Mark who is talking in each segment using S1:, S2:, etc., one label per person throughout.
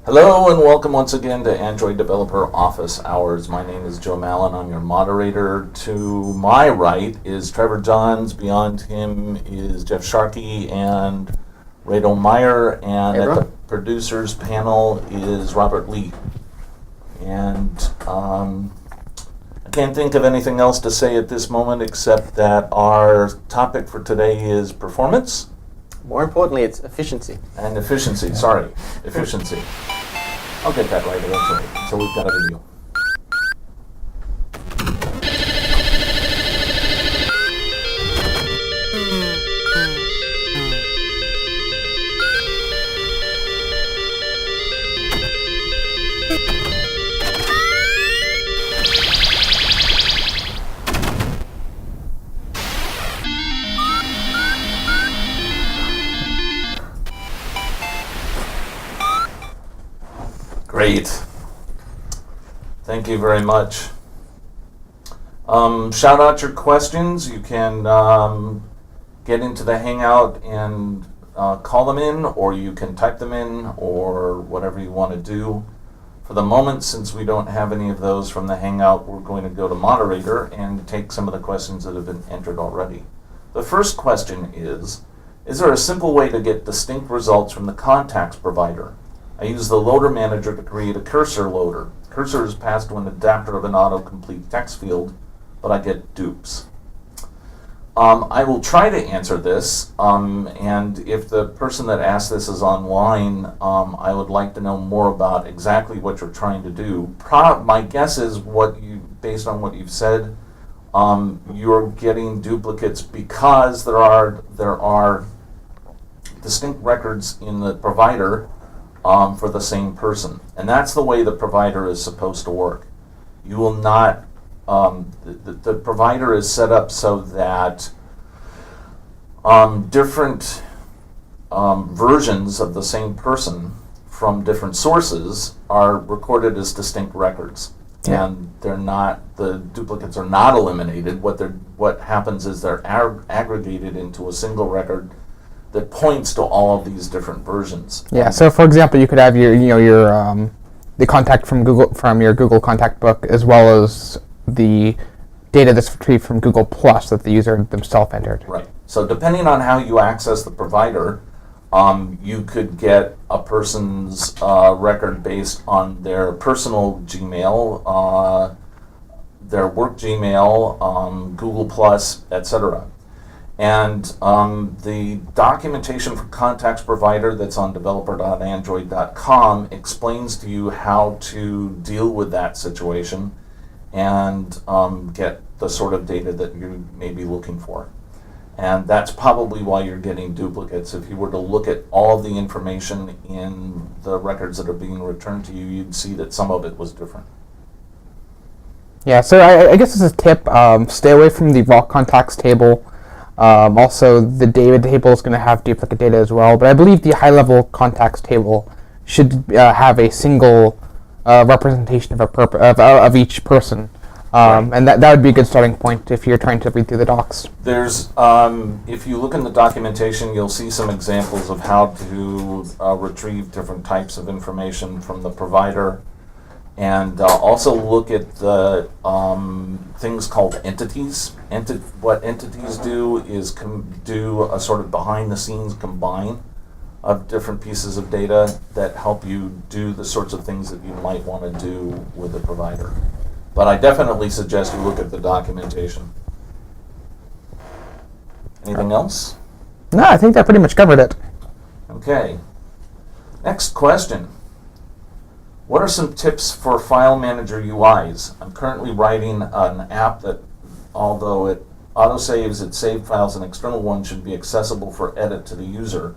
S1: Hello and welcome once again to Android Developer Office Hours. My name is Joe Mallon. I'm your moderator. To my right is Trevor Johns. Beyond him is Jeff Sharkey and Rado Meyer. And at the producers panel is Robert Lee. And I can't think of anything else to say at this moment except that our topic for today is performance.
S2: More importantly, it's efficiency.
S1: And efficiency, efficiency. I'll get that right eventually. So we've got a video. Great. Thank you very much. Shout out your questions. You can get into the Hangout and call them in, or you can type them in, or whatever you want to do. For the moment, since we don't have any of those from the Hangout, we're going to go to moderator and take some of the questions that have been entered already. The first question is there a simple way to get distinct results from the contacts provider? I use the loader manager to create a cursor loader. Cursor is passed to an adapter of an autocomplete text field, but I get dupes. I will try to answer this, and if the person that asked this is online, I would like to know more about exactly what you're trying to do. My guess is, based on what you've said, you're getting duplicates because there are distinct records in the provider for the same person. And that's the way the provider is supposed to work. You will not, the provider is set up so that different versions of the same person from different sources are recorded as distinct records. Yeah. And the duplicates are not eliminated. What happens is they're aggregated into a single record that points to all of these different versions.
S3: Yeah. So, for example, you could have the contact from your Google contact book, as well as the data that's retrieved from Google Plus that the user themselves entered.
S1: Right. So, depending on how you access the provider, you could get a person's record based on their personal Gmail, their work Gmail, Google Plus, etc. And the documentation for contacts provider that's on developer.android.com explains to you how to deal with that situation and get the sort of data that you may be looking for. And that's probably why you're getting duplicates. If you were to look at all the information in the records that are being returned to you, you'd see that some of it was different.
S3: Yeah, so I guess as a tip, stay away from the raw contacts table. Also, the data table is going to have duplicate data as well, but I believe the high-level contacts table should have a single representation of each person, right. And that would be a good starting point if you're trying to read through the docs.
S1: There's, if you look in the documentation, you'll see some examples of how to retrieve different types of information from the provider. And also look at the things called entities. What entities do is do a sort of behind-the-scenes combine of different pieces of data that help you do the sorts of things that you might want to do with the provider. But I definitely suggest you look at the documentation. Anything else?
S3: No, I think that pretty much covered it.
S1: Okay. Next question. What are some tips for file manager UIs? I'm currently writing an app that, although it autosaves its saved files, an external one should be accessible for edit to the user.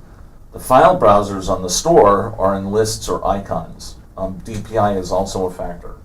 S1: The file browsers on the store are in lists or icons. DPI is also a factor.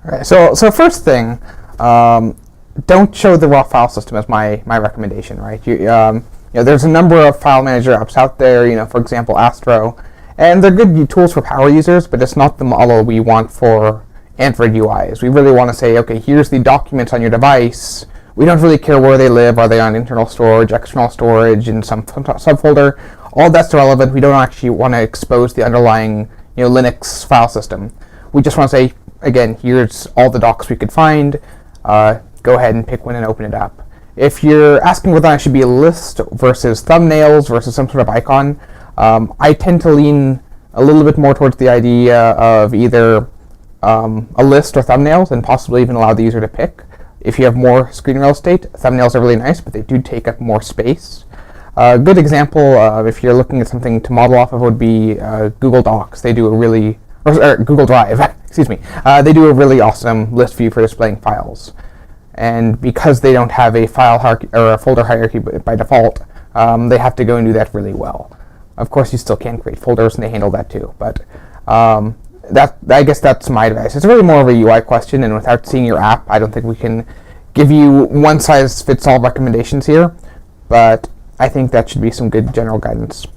S3: Right. So first thing, don't show the raw file system as my recommendation. Right. There's a number of file manager apps out there. For example, Astro. And they're good tools for power users, but it's not the model we want for Android UIs. We really want to say, okay, here's the documents on your device. We don't really care where they live. Are they on internal storage, external storage, in some subfolder? All that's irrelevant. We don't actually want to expose the underlying Linux file system. We just want to say, again, here's all the docs we could find. Go ahead and pick one and open it up. If you're asking whether it should be a list versus thumbnails versus some sort of icon, I tend to lean a little bit more towards the idea of either a list or thumbnails, and possibly even allow the user to pick. If you have more screen real estate, thumbnails are really nice, but they do take up more space. A good example, if you're looking at something to model off of, would be Google Docs. They do a really, or Google Drive, excuse me. They do a really awesome list view for displaying files. And because they don't have a file hierarchy or a folder hierarchy by default, they have to go and do that really well. Of course, you still can create folders, and they handle that too. But I guess that's my advice. It's really more of a UI question, and without seeing your app, I don't think we can give you one-size-fits-all recommendations here. But I think that should be some good general guidance.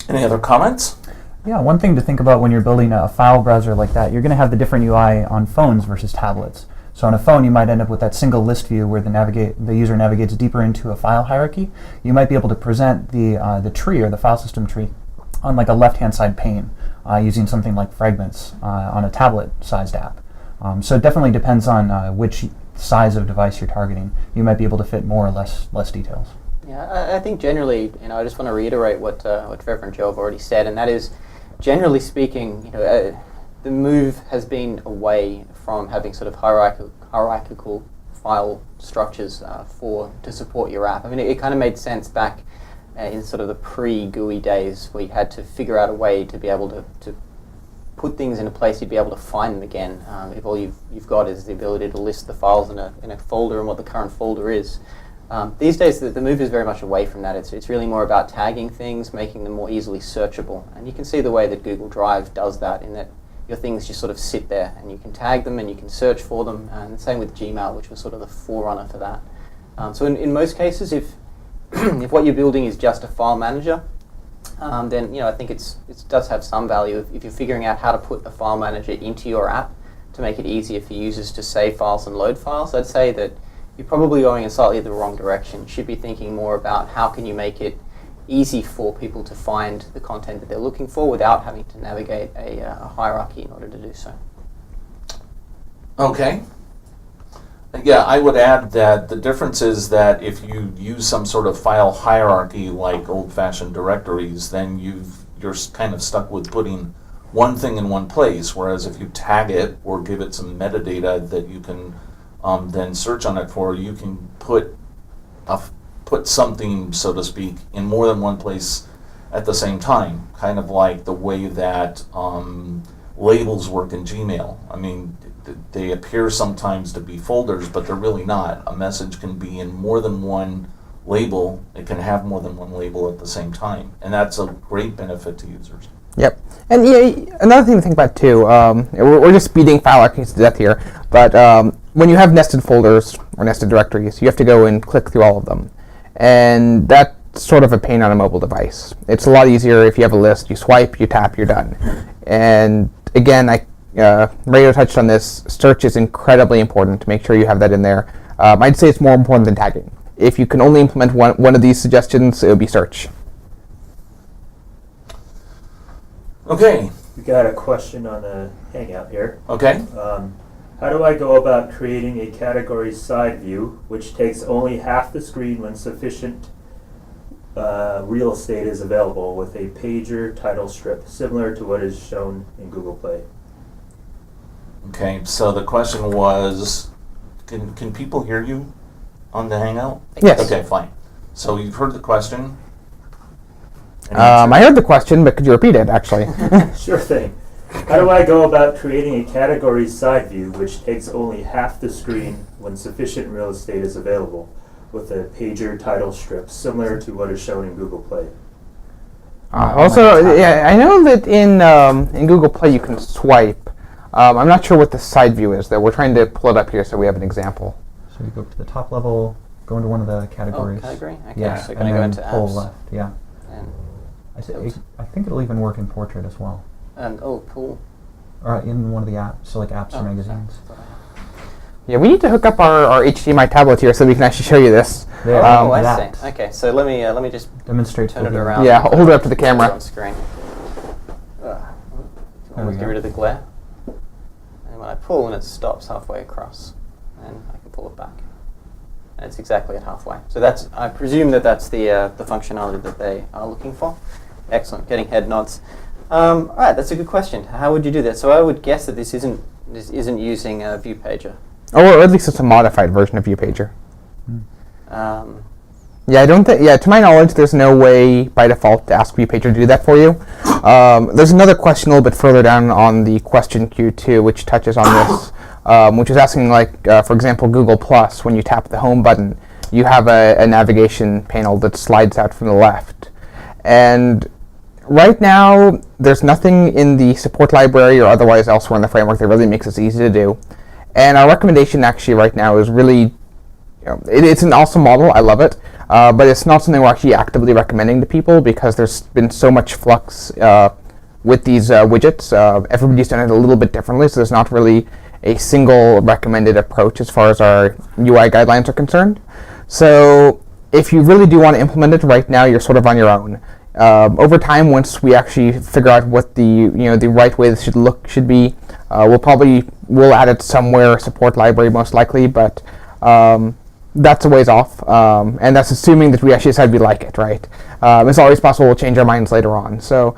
S1: Any other comments?
S4: Yeah, one thing to think about when you're building a file browser like that, you're going to have the different UI on phones versus tablets. So on a phone, you might end up with that single list view where the user navigates deeper into a file hierarchy. You might be able to present the tree or the file system tree on like a left-hand side pane using something like Fragments on a tablet-sized app. So it definitely depends on which size of device you're targeting. You might be able to fit more or less details.
S2: Yeah, I think generally, I just want to reiterate what Trevor and Joe have already said, and that is, generally speaking, the move has been away from having sort of hierarchical file structures to support your app. I mean, it kind of made sense back in sort of the pre-GUI days, where you had to figure out a way to be able to put things in a place you'd be able to find them again. If all you've got is the ability to list the files in a folder and what the current folder is. These days, the move is very much away from that. It's really more about tagging things, making them more easily searchable. And you can see the way that Google Drive does that, in that your things just sort of sit there, and you can tag them and you can search for them. And the same with Gmail, which was sort of the forerunner for that. So in most cases, if if what you're building is just a file manager, then I think it does have some value if you're figuring out how to put a file manager into your app to make it easier for users to save files and load files. I'd say that you're probably going in slightly the wrong direction. You should be thinking more about how can you make it easy for people to find the content that they're looking for without having to navigate a hierarchy in order to do so.
S1: Okay. Yeah, I would add that the difference is that if you use some sort of file hierarchy like old-fashioned directories, then you're kind of stuck with putting one thing in one place, whereas if you tag it or give it some metadata that you can then search on it for, you can put something, so to speak, in more than one place at the same time, kind of like the way that labels work in Gmail. I mean, they appear sometimes to be folders, but they're really not. A message can be in more than one label. It can have more than one label at the same time, and that's a great benefit to users.
S3: Yep. And another thing to think about too, we're just speeding file hierarchies to death here, but when you have nested folders or nested directories, you have to go and click through all of them. And that's sort of a pain on a mobile device. It's a lot easier if you have a list, you swipe, you tap, you're done. And again, Radio touched on this, search is incredibly important to make sure you have that in there. I'd say it's more important than tagging. If you can only implement one of these suggestions, it would be search.
S1: Okay.
S5: We got a question on the Hangout here.
S1: Okay.
S5: How do I go about creating a category side view which takes only half the screen when sufficient real estate is available with a pager title strip, similar to what is shown in Google Play?
S1: Okay, so the question was, can people hear you on the Hangout?
S3: Yes.
S1: Okay, fine. So you've heard the question. Any answer?
S3: I heard the question, but could you repeat it, actually?
S5: Sure thing. How do I go about creating a category side view which takes only half the screen when sufficient real estate is available with a pager title strip, similar to what is shown in Google Play?
S3: Also, yeah, I know that in Google Play you can swipe. I'm not sure what the side view is, though. We're trying to pull it up here so we have an example.
S4: So you go to the top level, go into one of the categories.
S2: Oh, category? Okay,
S4: Yeah,
S2: so
S4: and
S2: going to go
S4: then
S2: into
S4: pull
S2: apps.
S4: left, yeah.
S2: And
S4: I think it'll even work in Portrait as well.
S2: pool.
S4: Or in one of the apps, so like apps or
S2: Oh,
S4: magazines.
S3: Yeah, we need to hook up our HDMI tablet here so we can actually show you this.
S4: There,
S2: Oh, I
S4: that.
S2: see. Okay, so let me just
S4: Demonstrate
S2: turn it
S4: the-
S2: around.
S3: Yeah, hold it up to the camera.
S2: On screen.
S4: There we
S2: Almost get
S4: go.
S2: rid of the glare. And when I pull, and it stops halfway across, and I can pull it back. And it's exactly at halfway. So that's, I presume that that's the functionality that they are looking for. Excellent, getting head nods. All right, that's a good question. How would you do that? So I would guess that this isn't using a view pager.
S3: Or at least it's a modified version of ViewPager.
S2: Um,
S3: Yeah, I don't think. Yeah, to my knowledge, there's no way by default to ask ViewPager to do that for you. There's another question a little bit further down on the question queue too, which touches on this, which is asking, like, for example, Google Plus. When you tap the home button, you have a navigation panel that slides out from the left, and right now there's nothing in the support library or otherwise elsewhere in the framework that really makes this easy to do. And our recommendation actually right now is really, it's an awesome model. I love it. But it's not something we're actually actively recommending to people because there's been so much flux with these widgets. Everybody's done it a little bit differently, so there's not really a single recommended approach as far as our UI guidelines are concerned. So if you really do want to implement it right now, you're sort of on your own. Over time, once we actually figure out what the the right way this should be, we'll add it somewhere, support library most likely, but that's a ways off, and that's assuming that we actually decide we like it, right? It's always possible we'll change our minds later on. So,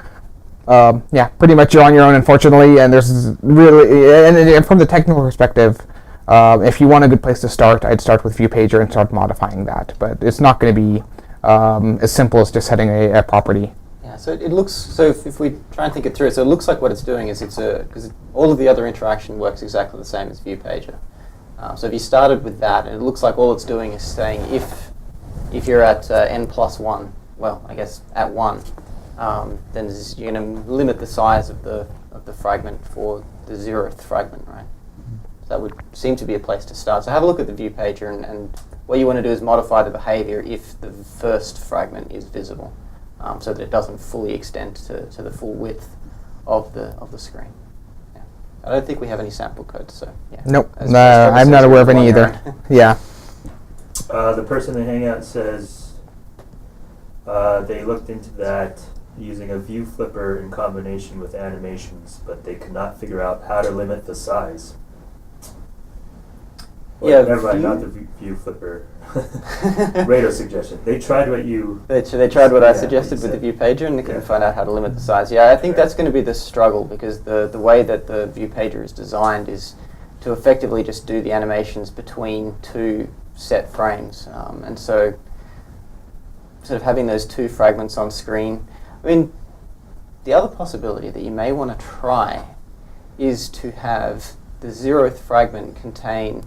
S3: yeah, pretty much you're on your own, unfortunately, and there's really, and from the technical perspective, if you want a good place to start, I'd start with ViewPager and start modifying that, but it's not going to be as simple as just setting a property.
S2: Yeah, so it looks, so if we try and think it through, so it looks like what it's doing is because all of the other interaction works exactly the same as ViewPager. So if you started with that, and it looks like all it's doing is saying if you're at n+1, well, I guess at 1, then you're going to limit the size of the fragment for the 0th fragment, right? So that would seem to be a place to start. So have a look at the view pager, and what you want to do is modify the behavior if the first fragment is visible, so that it doesn't fully extend to the full width of the screen. Yeah. I don't think we have any sample code, so yeah.
S3: Nope,
S2: As Trevor
S3: I'm not
S2: says,
S3: aware of
S2: you're
S3: any
S2: on your
S3: either.
S2: own.
S3: Yeah.
S5: The person in Hangout says they looked into that using a view flipper in combination with animations, but they could not figure out how to limit the size. Well,
S2: Yeah,
S5: never mind,
S2: view-
S5: not the view flipper. Radar suggestion. They tried what you.
S2: They tried what I
S5: Yeah,
S2: suggested
S5: what
S2: with
S5: you
S2: the
S5: said.
S2: view pager, and they couldn't
S5: Yeah.
S2: find out how to limit the size. Yeah, I think that's going to be the struggle, because the way that the view pager is designed is to effectively just do the animations between two set frames, and so sort of having those two fragments on screen. I mean, the other possibility that you may want to try is to have the 0th fragment contain,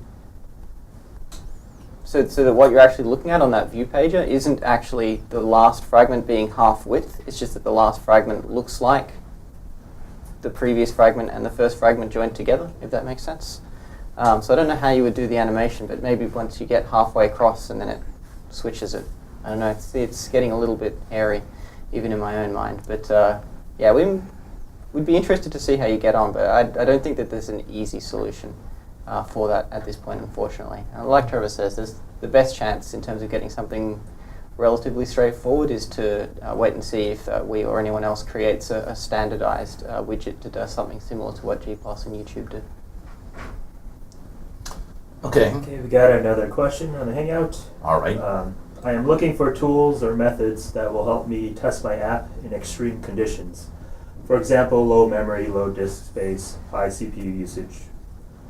S2: so that what you're actually looking at on that view pager isn't actually the last fragment being half width, it's just that the last fragment looks like the previous fragment and the first fragment joined together, if that makes sense. So I don't know how you would do the animation, but maybe once you get halfway across and then it switches it. I don't know, it's getting a little bit hairy, even in my own mind. But yeah, we'd be interested to see how you get on, but I don't think that there's an easy solution for that at this point, unfortunately. Like Trevor says, there's the best chance in terms of getting something relatively straightforward is to wait and see if we or anyone else creates a standardized widget that does something similar to what GPOS and YouTube did.
S1: Okay.
S5: Okay, we got another question on the Hangout.
S1: All right.
S5: I am looking for tools or methods that will help me test my app in extreme conditions. For example, low memory, low disk space, high CPU usage,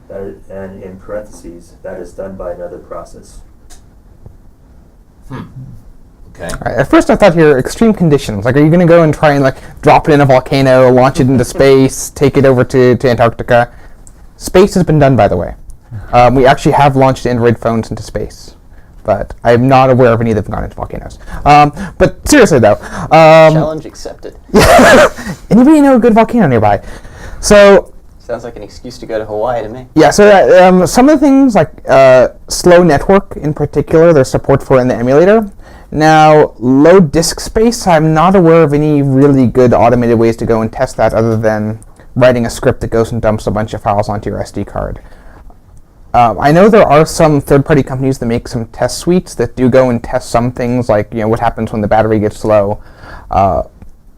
S5: and in parentheses, that is done by another process.
S1: Okay.
S3: All right, at first I thought here extreme conditions. Like, are you going to go and try and drop it in a volcano, launch it into space, take it over to Antarctica? Space has been done, by the way. We actually have launched Android phones into space, but I'm not aware of any that have gone into volcanoes. But seriously though,
S2: Challenge accepted.
S3: anybody know a good volcano nearby? So
S2: Sounds like an excuse to go to Hawaii to me.
S3: yeah, so some of the things like slow network in particular, there's support for in the emulator. Now, low disk space, I'm not aware of any really good automated ways to go and test that other than writing a script that goes and dumps a bunch of files onto your SD card. I know there are some third-party companies that make some test suites that do go and test some things, like what happens when the battery gets low.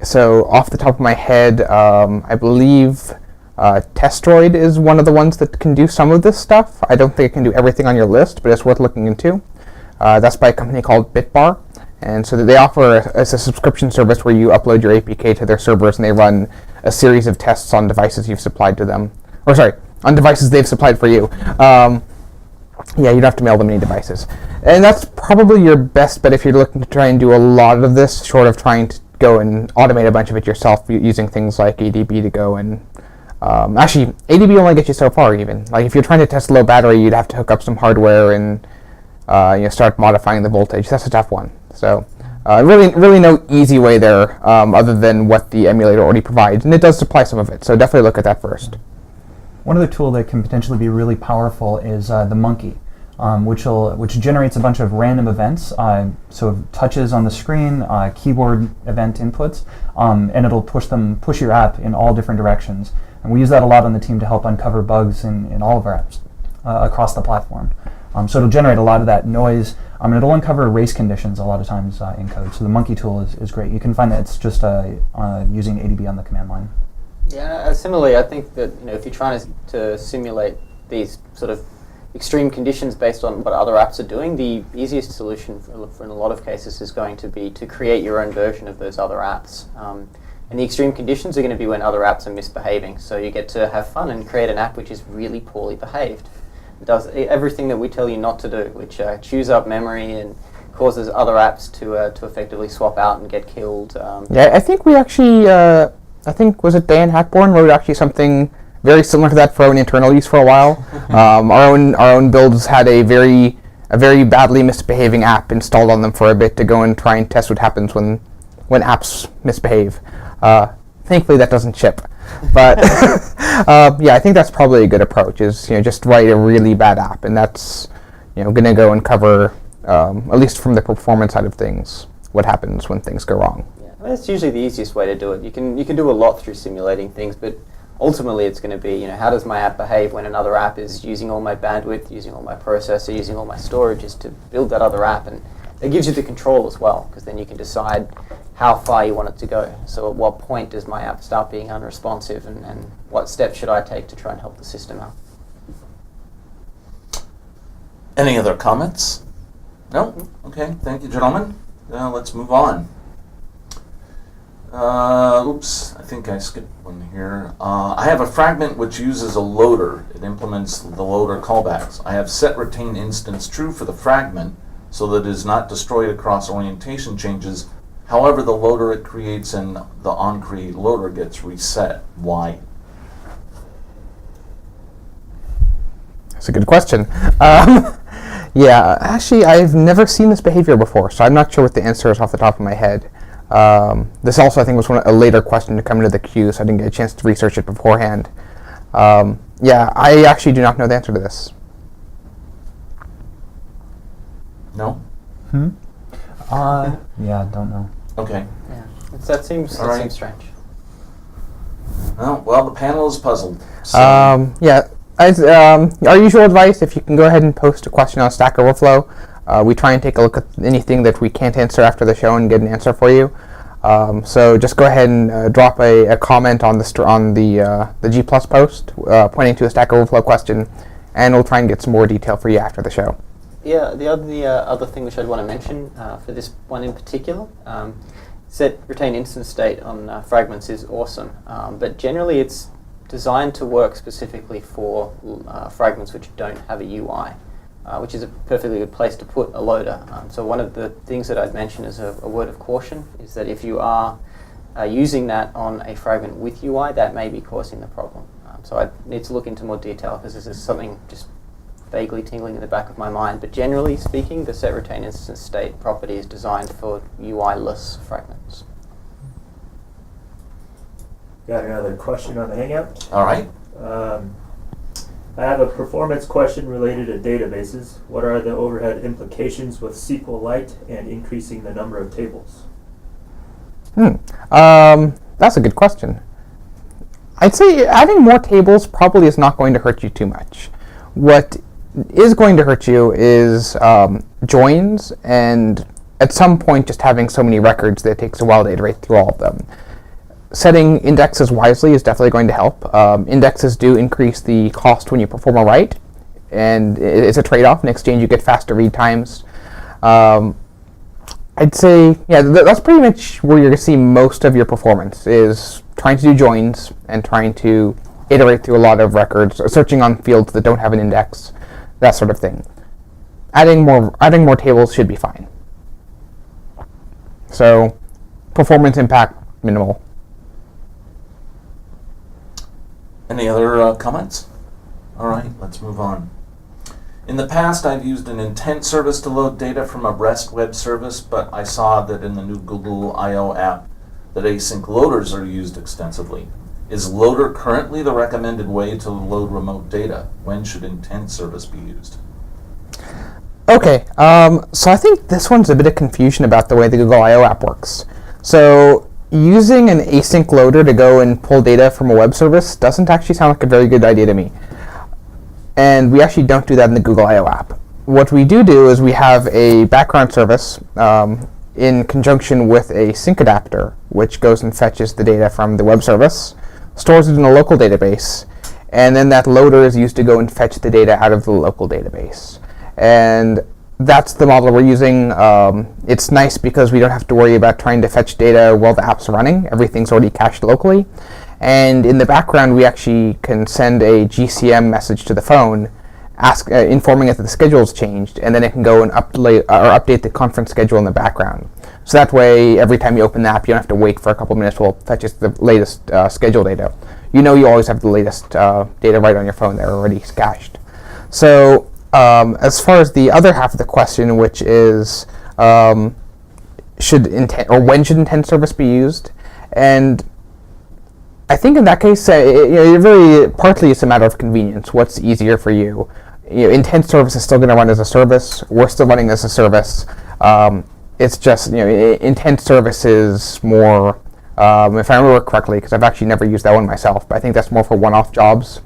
S3: So off the top of my head, I believe Testroid is one of the ones that can do some of this stuff. I don't think it can do everything on your list, but it's worth looking into. That's by a company called Bitbar, and so they offer a subscription service where you upload your APK to their servers and they run a series of tests on devices you've supplied to them. Or sorry, on devices they've supplied for you. Yeah, you don't have to mail them any devices. And that's probably your best bet if you're looking to try and do a lot of this, short of trying to go and automate a bunch of it yourself using things like ADB to go and... actually, ADB only gets you so far even. Like if you're trying to test low battery, you'd have to hook up some hardware and start modifying the voltage. That's a tough one. So really no easy way there other than what the emulator already provides. And it does supply some of it, so definitely look at that first.
S4: One other tool that can potentially be really powerful is the Monkey, which generates a bunch of random events, so touches on the screen, keyboard event inputs, and it'll push your app in all different directions. And we use that a lot on the team to help uncover bugs in all of our apps across the platform. So it'll generate a lot of that noise, and it'll uncover race conditions a lot of times in code. So the Monkey tool is great. You can find that it's just using ADB on the command line.
S2: Yeah, similarly, I think that if you're trying to simulate these sort of extreme conditions based on what other apps are doing, the easiest solution for in a lot of cases is going to be to create your own version of those other apps. And the extreme conditions are going to be when other apps are misbehaving. So you get to have fun and create an app which is really poorly behaved. It does everything that we tell you not to do, which chews up memory and causes other apps to effectively swap out and get killed.
S3: Yeah, I think we actually... was it Dan Hackborn wrote actually something very similar to that for our own internal use for a while. Our own builds had a very badly misbehaving app installed on them for a bit to go and try and test what happens when apps misbehave. Thankfully that doesn't ship, but yeah, I think that's probably a good approach. Is just write a really bad app, and that's going to go and cover at least from the performance side of things what happens when things go wrong.
S2: That's usually the easiest way to do it. You can do a lot through simulating things, but ultimately it's going to be, how does my app behave when another app is using all my bandwidth, using all my processor, using all my storages to build that other app, and it gives you the control as well, because then you can decide how far you want it to go. So at what point does my app start being unresponsive, and what steps should I take to try and help the system out?
S1: Any other comments? No? Okay, thank you, gentlemen. Let's move on. Oops, I think I skipped one here. I have a fragment which uses a loader. It implements the loader callbacks. I have set retain instance true for the fragment so that it is not destroyed across orientation changes. However, the loader it creates and the onCreate loader gets reset. Why?
S3: That's a good question. Yeah, actually, I've never seen this behavior before, so I'm not sure what the answer is off the top of my head. This also, I think, was a later question to come into the queue, so I didn't get a chance to research it beforehand. Yeah, I actually do not know the answer to this.
S1: No?
S4: Yeah, don't know.
S1: Okay.
S2: Yeah, that seems strange.
S1: Well, the panel is puzzled. So.
S3: Yeah, as our usual advice, if you can go ahead and post a question on Stack Overflow, we try and take a look at anything that we can't answer after the show and get an answer for you. So just go ahead and drop a comment on the G+ post pointing to a Stack Overflow question, and we'll try and get some more detail for you after the show.
S2: Yeah, the other thing which I'd want to mention for this one in particular, set retain instance state on fragments is awesome, but generally it's designed to work specifically for fragments which don't have a UI. Which is a perfectly good place to put a loader. So one of the things that I'd mention as a word of caution is that if you are using that on a fragment with UI, that may be causing the problem. So I need to look into more detail, because this is something just vaguely tingling in the back of my mind. But generally speaking, the set retain instance state property is designed for UI-less fragments.
S5: Got another question on the Hangout.
S1: All right.
S5: I have a performance question related to databases. What are the overhead implications with SQLite and increasing the number of tables?
S3: That's a good question. I'd say adding more tables probably is not going to hurt you too much. What is going to hurt you is joins, and at some point just having so many records that it takes a while to iterate through all of them. Setting indexes wisely is definitely going to help. Indexes do increase the cost when you perform a write, and it's a trade-off. In exchange, you get faster read times. I'd say, yeah, that's pretty much where you're going to see most of your performance, is trying to do joins and trying to iterate through a lot of records, searching on fields that don't have an index, that sort of thing. Adding more tables should be fine. So, performance impact, minimal.
S1: Any other comments? All right, let's move on. In the past, I've used an intent service to load data from a REST web service, but I saw that in the new Google I/O app that async loaders are used extensively. Is loader currently the recommended way to load remote data? When should intent service be used?
S3: Okay, so I think this one's a bit of confusion about the way the Google I/O app works. So using an async loader to go and pull data from a web service doesn't actually sound like a very good idea to me. And we actually don't do that in the Google I/O app. What we do is we have a background service in conjunction with a sync adapter, which goes and fetches the data from the web service, stores it in a local database, and then that loader is used to go and fetch the data out of the local database. And that's the model we're using. It's nice because we don't have to worry about trying to fetch data while the app's running. Everything's already cached locally. And in the background, we actually can send a GCM message to the phone, informing it that the schedule's changed, and then it can go and update the conference schedule in the background. So that way, every time you open the app, you don't have to wait for a couple minutes while it fetches the latest schedule data. You always have the latest data right on your phone. They're already cached. So as far as the other half of the question, which is when should intent service be used? And I think in that case, partly it's a matter of convenience. What's easier for you? Intent service is still going to run as a service. We're still running as a service. It's just, intent service is more, if I remember correctly, because I've actually never used that one myself, but I think that's more for one-off jobs.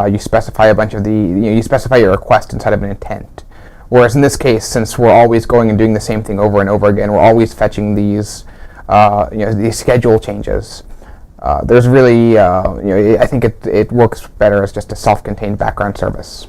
S3: You specify you specify your request inside of an intent. Whereas in this case, since we're always going and doing the same thing over and over again, we're always fetching these schedule changes. There's really, I think it works better as just a self-contained background service.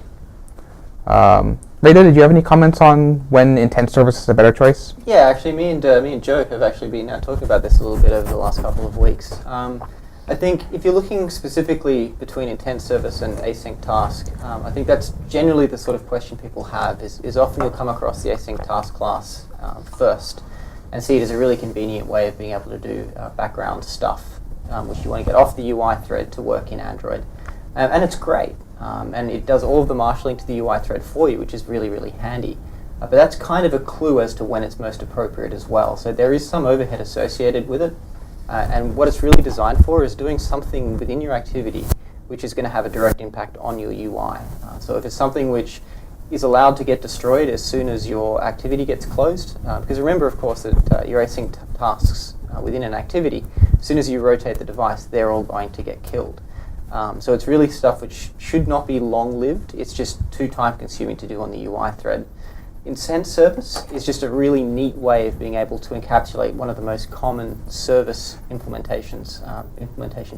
S3: Rado, did you have any comments on when intent service is a better choice?
S2: Yeah, actually, me and Joe have actually been talking about this a little bit over the last couple of weeks. I think if you're looking specifically between intent service and async task, I think that's generally the sort of question people have. Is often you'll come across the async task class first, and see it as a really convenient way of being able to do background stuff, which you want to get off the UI thread to work in Android. And it's great. And it does all of the marshalling to the UI thread for you, which is really, really handy. But that's kind of a clue as to when it's most appropriate as well. So there is some overhead associated with it. And what it's really designed for is doing something within your activity which is going to have a direct impact on your UI. So if it's something which is allowed to get destroyed as soon as your activity gets closed, because remember, of course, that your async tasks within an activity, as soon as you rotate the device, they're all going to get killed. So it's really stuff which should not be long-lived. It's just too time-consuming to do on the UI thread. Intent service is just a really neat way of being able to encapsulate one of the most common service implementation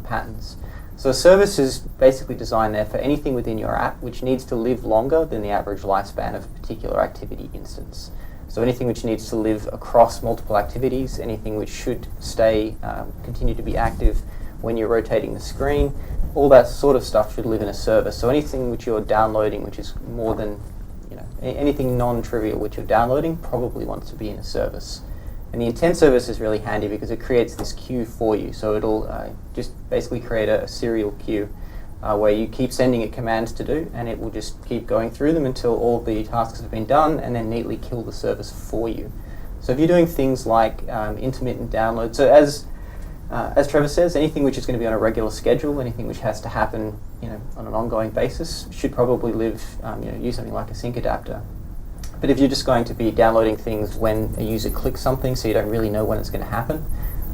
S2: patterns. So a service is basically designed there for anything within your app which needs to live longer than the average lifespan of a particular activity instance. So anything which needs to live across multiple activities, anything which should continue to be active when you're rotating the screen, all that sort of stuff should live in a service. So anything which you're downloading which is more than, anything non-trivial which you're downloading probably wants to be in a service. And the intent service is really handy because it creates this queue for you. So it'll just basically create a serial queue where you keep sending it commands to do, and it will just keep going through them until all the tasks have been done and then neatly kill the service for you. So if you're doing things like intermittent download, so as Trevor says, anything which is going to be on a regular schedule, anything which has to happen, on an ongoing basis, should probably live, use something like a sync adapter. But if you're just going to be downloading things when a user clicks something, so you don't really know when it's going to happen,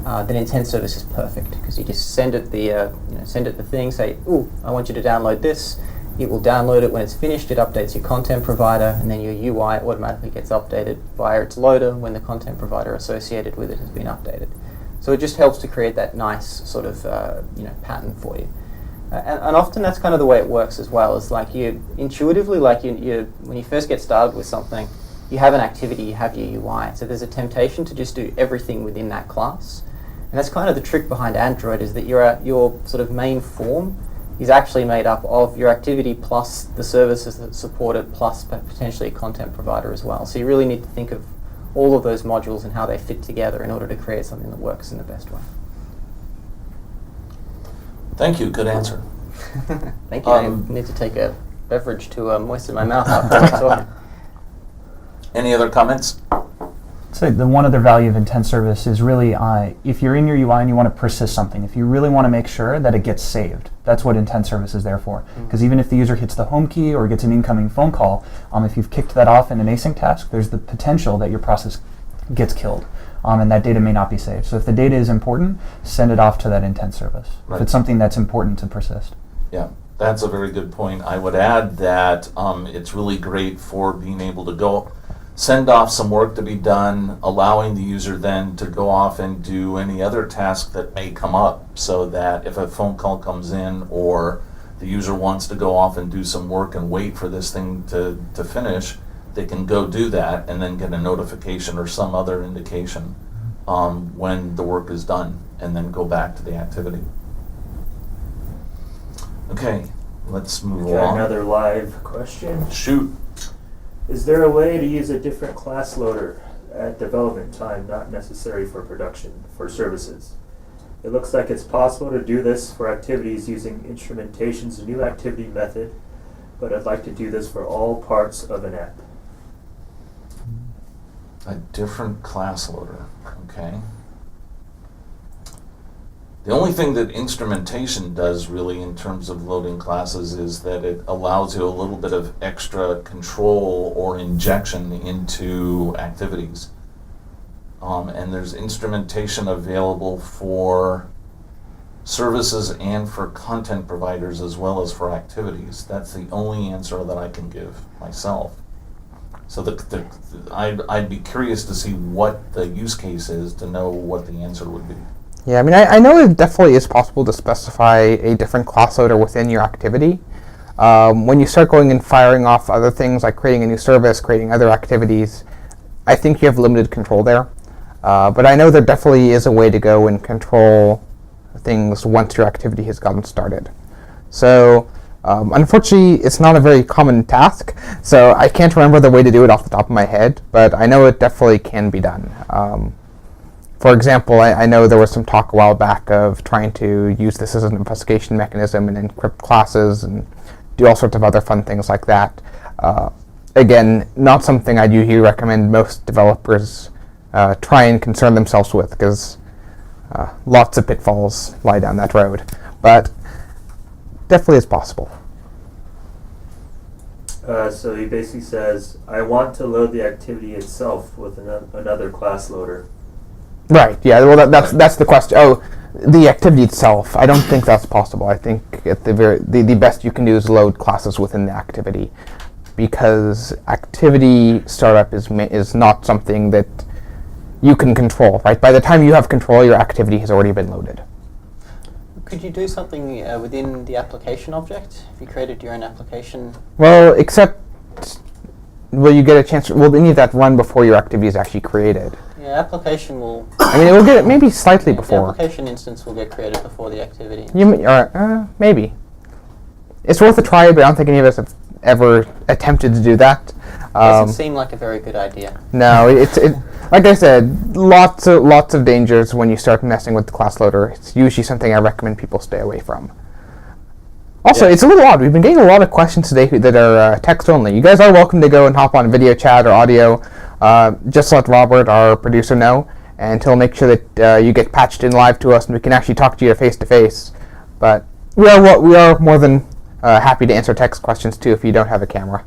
S2: then intent service is perfect because you just send it the thing, say, "Ooh, I want you to download this," It will download it. When it's finished, it updates your content provider, and then your UI automatically gets updated via its loader when the content provider associated with it has been updated. So it just helps to create that nice sort of pattern for you. And often that's kind of the way it works as well. It's like you intuitively, like you when you first get started with something, you have an activity, you have your UI. So there's a temptation to just do everything within that class. And that's kind of the trick behind Android, is that your sort of main form is actually made up of your activity plus the services that support it, plus potentially a content provider as well. So you really need to think of all of those modules and how they fit together in order to create something that works in the best way.
S1: Thank you. Good answer.
S2: Thank you. I need to take a beverage to moisten my mouth after I'm talking.
S1: Any other comments?
S4: So the one other value of intent service is really if you're in your UI and you want to persist something, if you really want to make sure that it gets saved, that's what intent service is there for. Because even if the user hits the home key or gets an incoming phone call, if you've kicked that off in an async task, there's the potential that your process gets killed, and that data may not be saved. So if the data is important, send it off to that intent service.
S1: Right.
S4: If it's something that's important to persist.
S1: Yeah, that's a very good point. I would add that it's really great for being able to go send off some work to be done, allowing the user then to go off and do any other task that may come up, so that if a phone call comes in or the user wants to go off and do some work and wait for this thing to finish, they can go do that and then get a notification or some other indication when the work is done, and then go back to the activity. Okay, let's move
S5: Got
S1: along.
S5: another live question.
S1: Shoot.
S5: Is there a way to use a different class loader at development time, not necessary for production, for services? It looks like it's possible to do this for activities using instrumentation's new activity method, but I'd like to do this for all parts of an app.
S1: A different class loader, okay. The only thing that instrumentation does really in terms of loading classes is that it allows you a little bit of extra control or injection into activities. And there's instrumentation available for services and for content providers as well as for activities. That's the only answer that I can give myself. So I'd be curious to see what the use case is to know what the answer would be.
S3: Yeah, I mean, I know it definitely is possible to specify a different class loader within your activity. When you start going and firing off other things like creating a new service, creating other activities, I think you have limited control there. But I know there definitely is a way to go and control things once your activity has gotten started. So unfortunately, it's not a very common task, so I can't remember the way to do it off the top of my head, but I know it definitely can be done. For example, I know there was some talk a while back of trying to use this as an investigation mechanism and encrypt classes and do all sorts of other fun things like that. Again, not something I'd usually recommend most developers try and concern themselves with, because lots of pitfalls lie down that road. But definitely is possible.
S5: So he basically says, I want to load the activity itself with another class loader.
S3: Right. Yeah. Well, that's the question. Oh, the activity itself. I don't think that's possible. I think at the best you can do is load classes within the activity, because activity startup is not something that you can control. Right. By the time you have control, your activity has already been loaded.
S2: Could you do something within the application object if you created your own application?
S3: Well, except will you get a chance? Will any of that run before your activity is actually created?
S2: Yeah, application will.
S3: I mean, it will get it maybe slightly before.
S2: The application instance will get created before the activity.
S3: Maybe. It's worth a try, but I don't think any of us have ever attempted to do that.
S2: Doesn't seem like a very good idea.
S3: No, it like I said, lots of dangers when you start messing with the class loader. It's usually something I recommend people stay away from. Also, It's a little odd. We've been getting a lot of questions today that are text only. You guys are welcome to go and hop on video chat or audio. Just let Robert, our producer, know, and he'll make sure that you get patched in live to us and we can actually talk to you face to face. But we are more than happy to answer text questions too if you don't have a camera.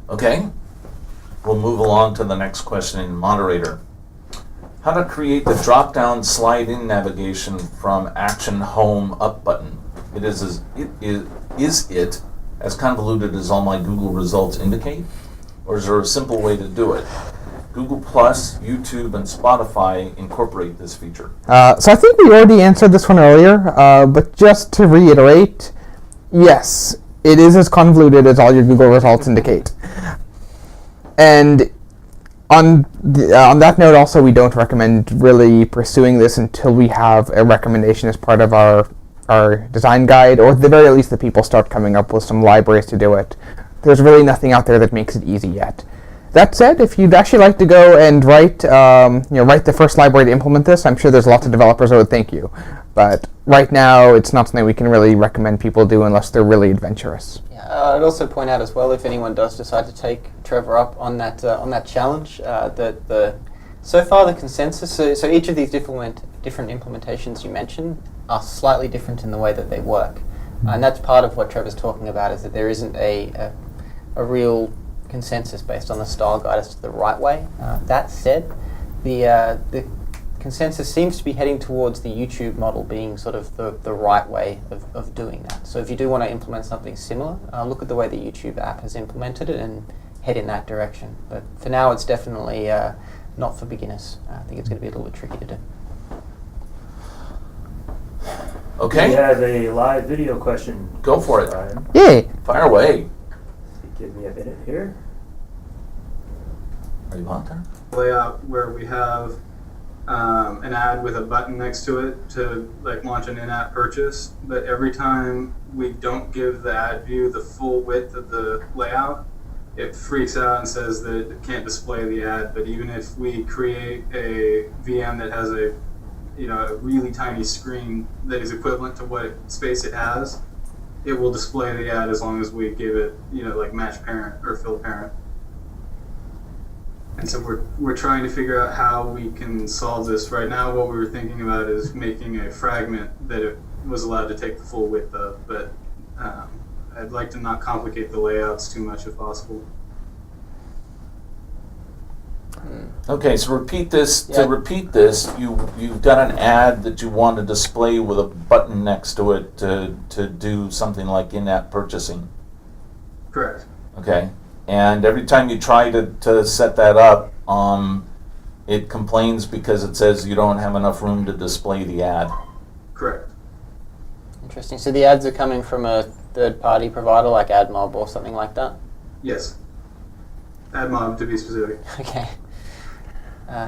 S1: Okay, we'll move along to the next question in moderator. How to create the drop-down slide-in navigation from Action Home Up button. is it as convoluted as all my Google results indicate, or is there a simple way to do it? Google Plus, YouTube, and Spotify incorporate this feature.
S3: So I think we already answered this one earlier, but just to reiterate, yes, it is as convoluted as all your Google results indicate. And on that note, also, we don't recommend really pursuing this until we have a recommendation as part of our design guide, or at the very least, the people start coming up with some libraries to do it. There's really nothing out there that makes it easy yet. That said, if you'd actually like to go and write the first library to implement this, I'm sure there's lots of developers that would thank you. But right now, it's not something we can really recommend people do unless they're really adventurous.
S2: Yeah, I'd also point out as well, if anyone does decide to take Trevor up on that challenge, that so far the consensus. So each of these different implementations you mentioned are slightly different in the way that they work, and that's part of what Trevor's talking about, is that there isn't a real consensus based on the style guide as to the right way. That said, the consensus seems to be heading towards the YouTube model being sort of the right way of doing that. So if you do want to implement something similar, look at the way the YouTube app has implemented it and head in that direction. But for now, it's definitely not for beginners. I think it's going to be a little bit tricky to do.
S1: Okay,
S5: We have a live video question.
S1: Go for it.
S5: Brian.
S3: Yay!
S1: Fire away.
S5: Give me a minute here.
S1: Are you on there?
S6: Layout where we have an ad with a button next to it to launch an in-app purchase, but every time we don't give the ad view the full width of the layout, it freaks out and says that it can't display the ad. But even if we create a VM that has a really tiny screen that is equivalent to what space it has, it will display the ad as long as we give it, match parent or fill parent. And so we're trying to figure out how we can solve this. Right now, what we were thinking about is making a fragment that it was allowed to take the full width of, but I'd like to not complicate the layouts too much if possible.
S1: Okay, so repeat this.
S2: Yeah.
S1: To repeat this, you've got an ad that you want to display with a button next to it to do something like in-app purchasing.
S6: Correct.
S1: Okay, and every time you try to set that up, it complains because it says you don't have enough room to display the ad.
S6: Correct.
S2: Interesting. So the ads are coming from a third-party provider like AdMob or something like that?
S6: Yes. AdMob, to be specific.
S2: Okay.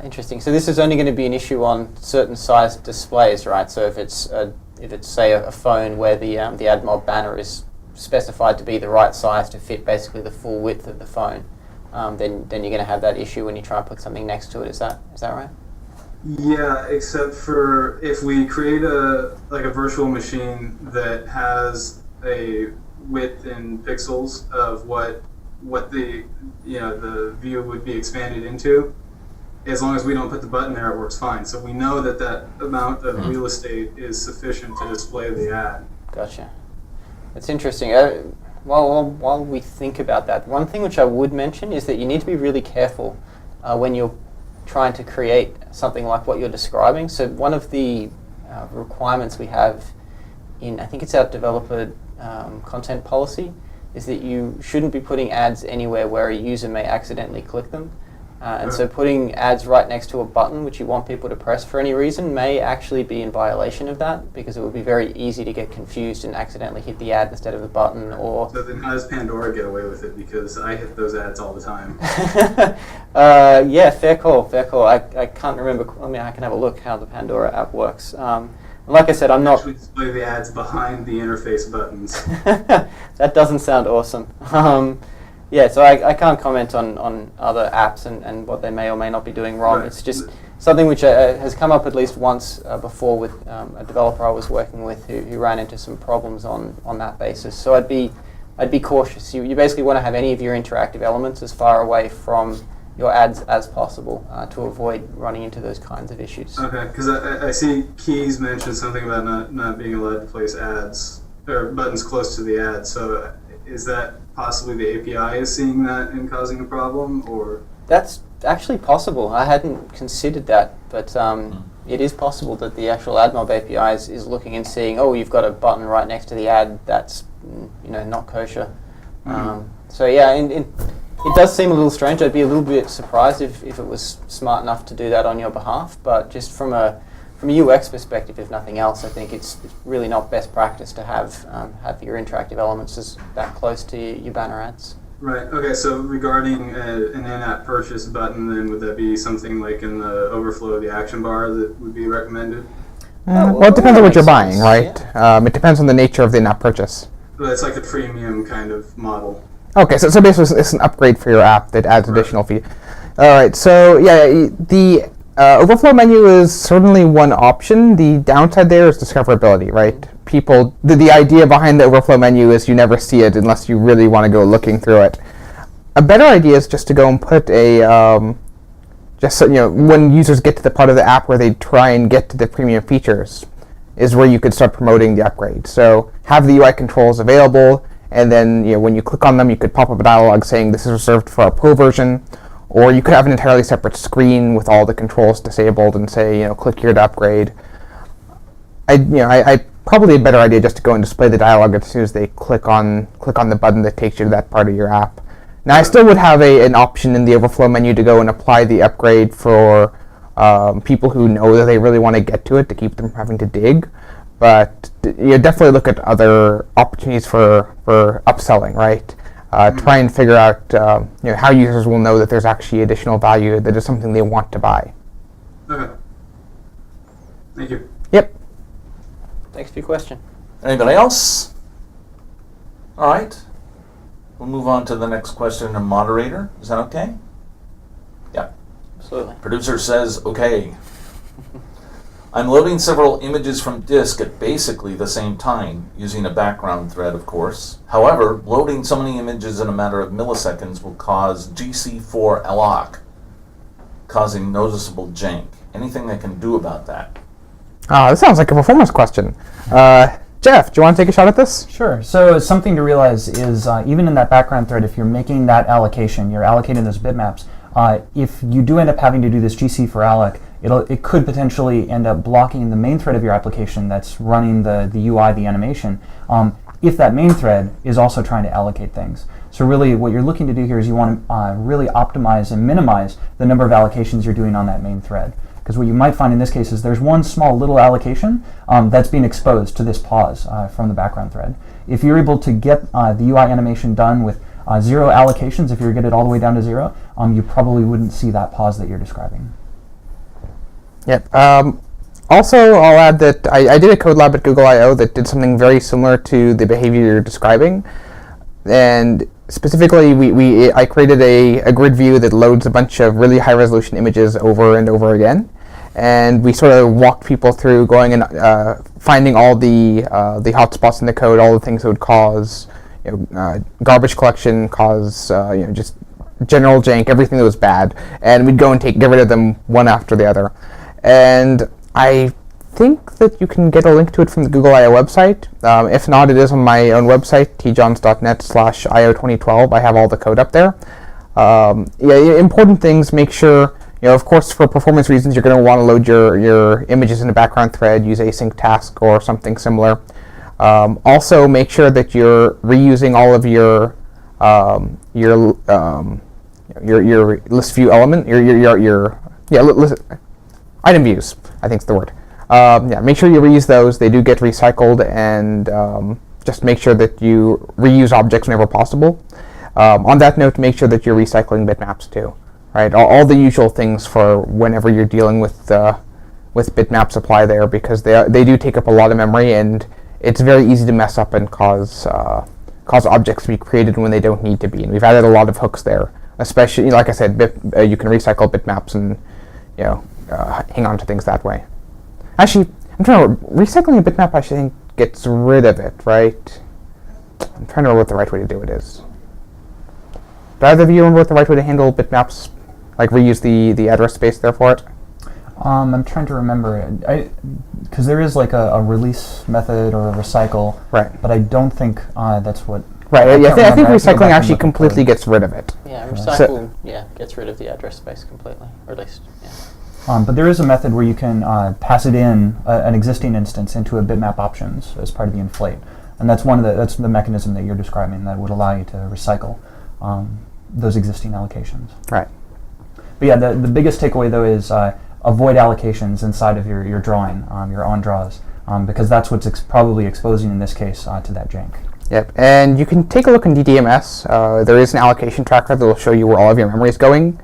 S2: Interesting. So this is only going to be an issue on certain size displays, right? So if it's say a phone where the AdMob banner is specified to be the right size to fit basically the full width of the phone, then you're going to have that issue when you try and put something next to it. Is that right?
S6: Yeah, except for if we create a virtual machine that has a width in pixels of what the view would be expanded into, as long as we don't put the button there, it works fine. So we know that amount of real estate is sufficient to display the ad.
S2: Gotcha. That's interesting. While we think about that, one thing which I would mention is that you need to be really careful when you're trying to create something like what you're describing. So one of the requirements we have in, I think it's our developer content policy, is that you shouldn't be putting ads anywhere where a user may accidentally click them. And so putting ads right next to a button which you want people to press for any reason may actually be in violation of that, because it would be very easy to get confused and accidentally hit the ad instead of the button. Or
S6: So then how does Pandora get away with it? Because I hit those ads all the time.
S2: yeah, fair call. I can't remember. I mean, I can have a look how the Pandora app works. Like I said, I'm not...
S6: Actually display the ads behind the interface buttons.
S2: That doesn't sound awesome. Yeah, so I can't comment on other apps and what they may or may not be doing wrong.
S6: Right.
S2: It's just something which has come up at least once before with a developer I was working with who ran into some problems on that basis. So I'd be cautious. You basically want to have any of your interactive elements as far away from your ads as possible to avoid running into those kinds of issues.
S6: Okay, because I see Keys mentioned something about not being allowed to place ads or buttons close to the ad. So is that possibly the API is seeing that and causing a problem, or?
S2: That's actually possible. I hadn't considered that, but it is possible that the actual AdMob API is looking and seeing, oh, you've got a button right next to the ad that's not kosher. So yeah, it does seem a little strange. I'd be a little bit surprised if it was smart enough to do that on your behalf. But just from a UX perspective, if nothing else, I think it's really not best practice to have your interactive elements as that close to your banner ads.
S6: Right. Okay. So regarding an in-app purchase button, then would that be something like in the overflow of the action bar that would be recommended?
S3: Well, it depends on what you're buying,
S2: sense,
S3: right? It depends on the nature of the in-app purchase.
S6: Well, it's like the premium kind of model.
S3: Okay, so basically it's an upgrade for your app that adds additional fee. All right, so yeah, the overflow menu is certainly one option. The downside there is discoverability, right? People, the idea behind the overflow menu is you never see it unless you really want to go looking through it. A better idea is just to go and put a, just so, when users get to the part of the app where they try and get to the premium features, is where you could start promoting the upgrade. So have the UI controls available, and then when you click on them, you could pop up a dialog saying this is reserved for our pro version, or you could have an entirely separate screen with all the controls disabled and say, click here to upgrade. I probably a better idea just to go and display the dialog as soon as they click on the button that takes you to that part of your app. Now, I still would have an option in the overflow menu to go and apply the upgrade for people who know that they really want to get to it to keep them from having to dig. But definitely look at other opportunities for upselling, right? Try and figure out how users will know that there's actually additional value, that is something they want to buy.
S6: Okay. Thank you.
S3: Yep.
S2: Thanks for your question.
S1: Anybody else? All right. We'll move on to the next question and moderator. Is that okay? Yeah.
S2: Absolutely.
S1: Producer says, okay. I'm loading several images from disk at basically the same time, using a background thread, of course. However, loading so many images in a matter of milliseconds will cause GC4 lock, causing noticeable jank. Anything they can do about that?
S3: This sounds like a performance question. Jeff, do you want to take a shot at this?
S4: Sure. So something to realize is even in that background thread, if you're making that allocation, you're allocating those bitmaps. If you do end up having to do this GC for alloc, it could potentially end up blocking the main thread of your application that's running the UI, the animation, if that main thread is also trying to allocate things. So really what you're looking to do here is you want to really optimize and minimize the number of allocations you're doing on that main thread. Because what you might find in this case is there's one small little allocation that's being exposed to this pause from the background thread. If you're able to get the UI animation done with 0 allocations, if you get it all the way down to 0, you probably wouldn't see that pause that you're describing.
S3: Yep. Also, I'll add that I did a code lab at Google I/O that did something very similar to the behavior you're describing. And specifically, I created a grid view that loads a bunch of really high-resolution images over and over again. And we sort of walked people through going and finding all the hotspots in the code, all the things that would cause garbage collection, cause just general jank, everything that was bad. And we'd go and get rid of them one after the other. And I think that you can get a link to it from the Google I/O website. If not, it is on my own website, tjohns.net/io2012. I have all the code up there. Important things, make sure, of course, for performance reasons, you're going to want to load your images in a background thread, use async task or something similar. Also, make sure that you're reusing all of your list view element, item views, I think is the word. Make sure you reuse those. They do get recycled, and just make sure that you reuse objects whenever possible. On that note, make sure that you're recycling bitmaps too, right? All the usual things for whenever you're dealing with bitmap supply there, because they do take up a lot of memory, and it's very easy to mess up and cause objects to be created when they don't need to be. And we've added a lot of hooks there, especially, like I said, you can recycle bitmaps and hang on to things that way. Actually, I'm trying to recycling a bitmap. I think gets rid of it, right? I'm trying to remember what the right way to do it is. Do either of you remember what the right way to handle bitmaps, like reuse the address space there for it?
S4: I'm trying to remember, because there is like a release method or a recycle,
S3: right?
S4: But I don't think that's what.
S3: Right. I think recycling actually
S4: look
S3: completely gets rid of it.
S2: Yeah, recycle gets rid of the address space completely, or at least, yeah.
S4: But there is a method where you can pass it in an existing instance into a bitmap options as part of the inflate, and that's that's the mechanism that you're describing that would allow you to recycle those existing allocations.
S3: Right.
S4: But yeah, the biggest takeaway though is avoid allocations inside of your drawing, your on draws, because that's what's probably exposing in this case to that jank.
S3: Yep, and you can take a look in DDMS. There is an allocation tracker that will show you where all of your memory is going,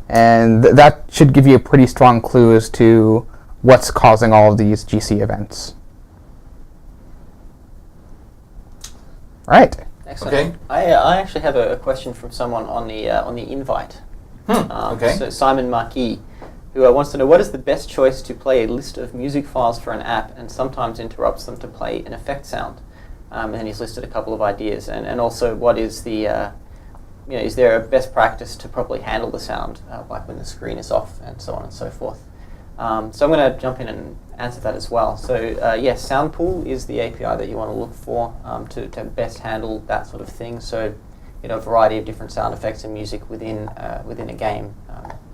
S3: and that should give you a pretty strong clue as to what's causing all of these GC events. Right.
S2: Excellent.
S1: Okay.
S2: I actually have a question from someone on the invite.
S1: Okay.
S2: So Simon Marquis, who wants to know what is the best choice to play a list of music files for an app and sometimes interrupts them to play an effect sound. And then he's listed a couple of ideas, and also what is the is there a best practice to properly handle the sound, like when the screen is off and so on and so forth. So I'm going to jump in and answer that as well. So yes, Soundpool is the API that you want to look for to best handle that sort of thing. So a variety of different sound effects and music within a game.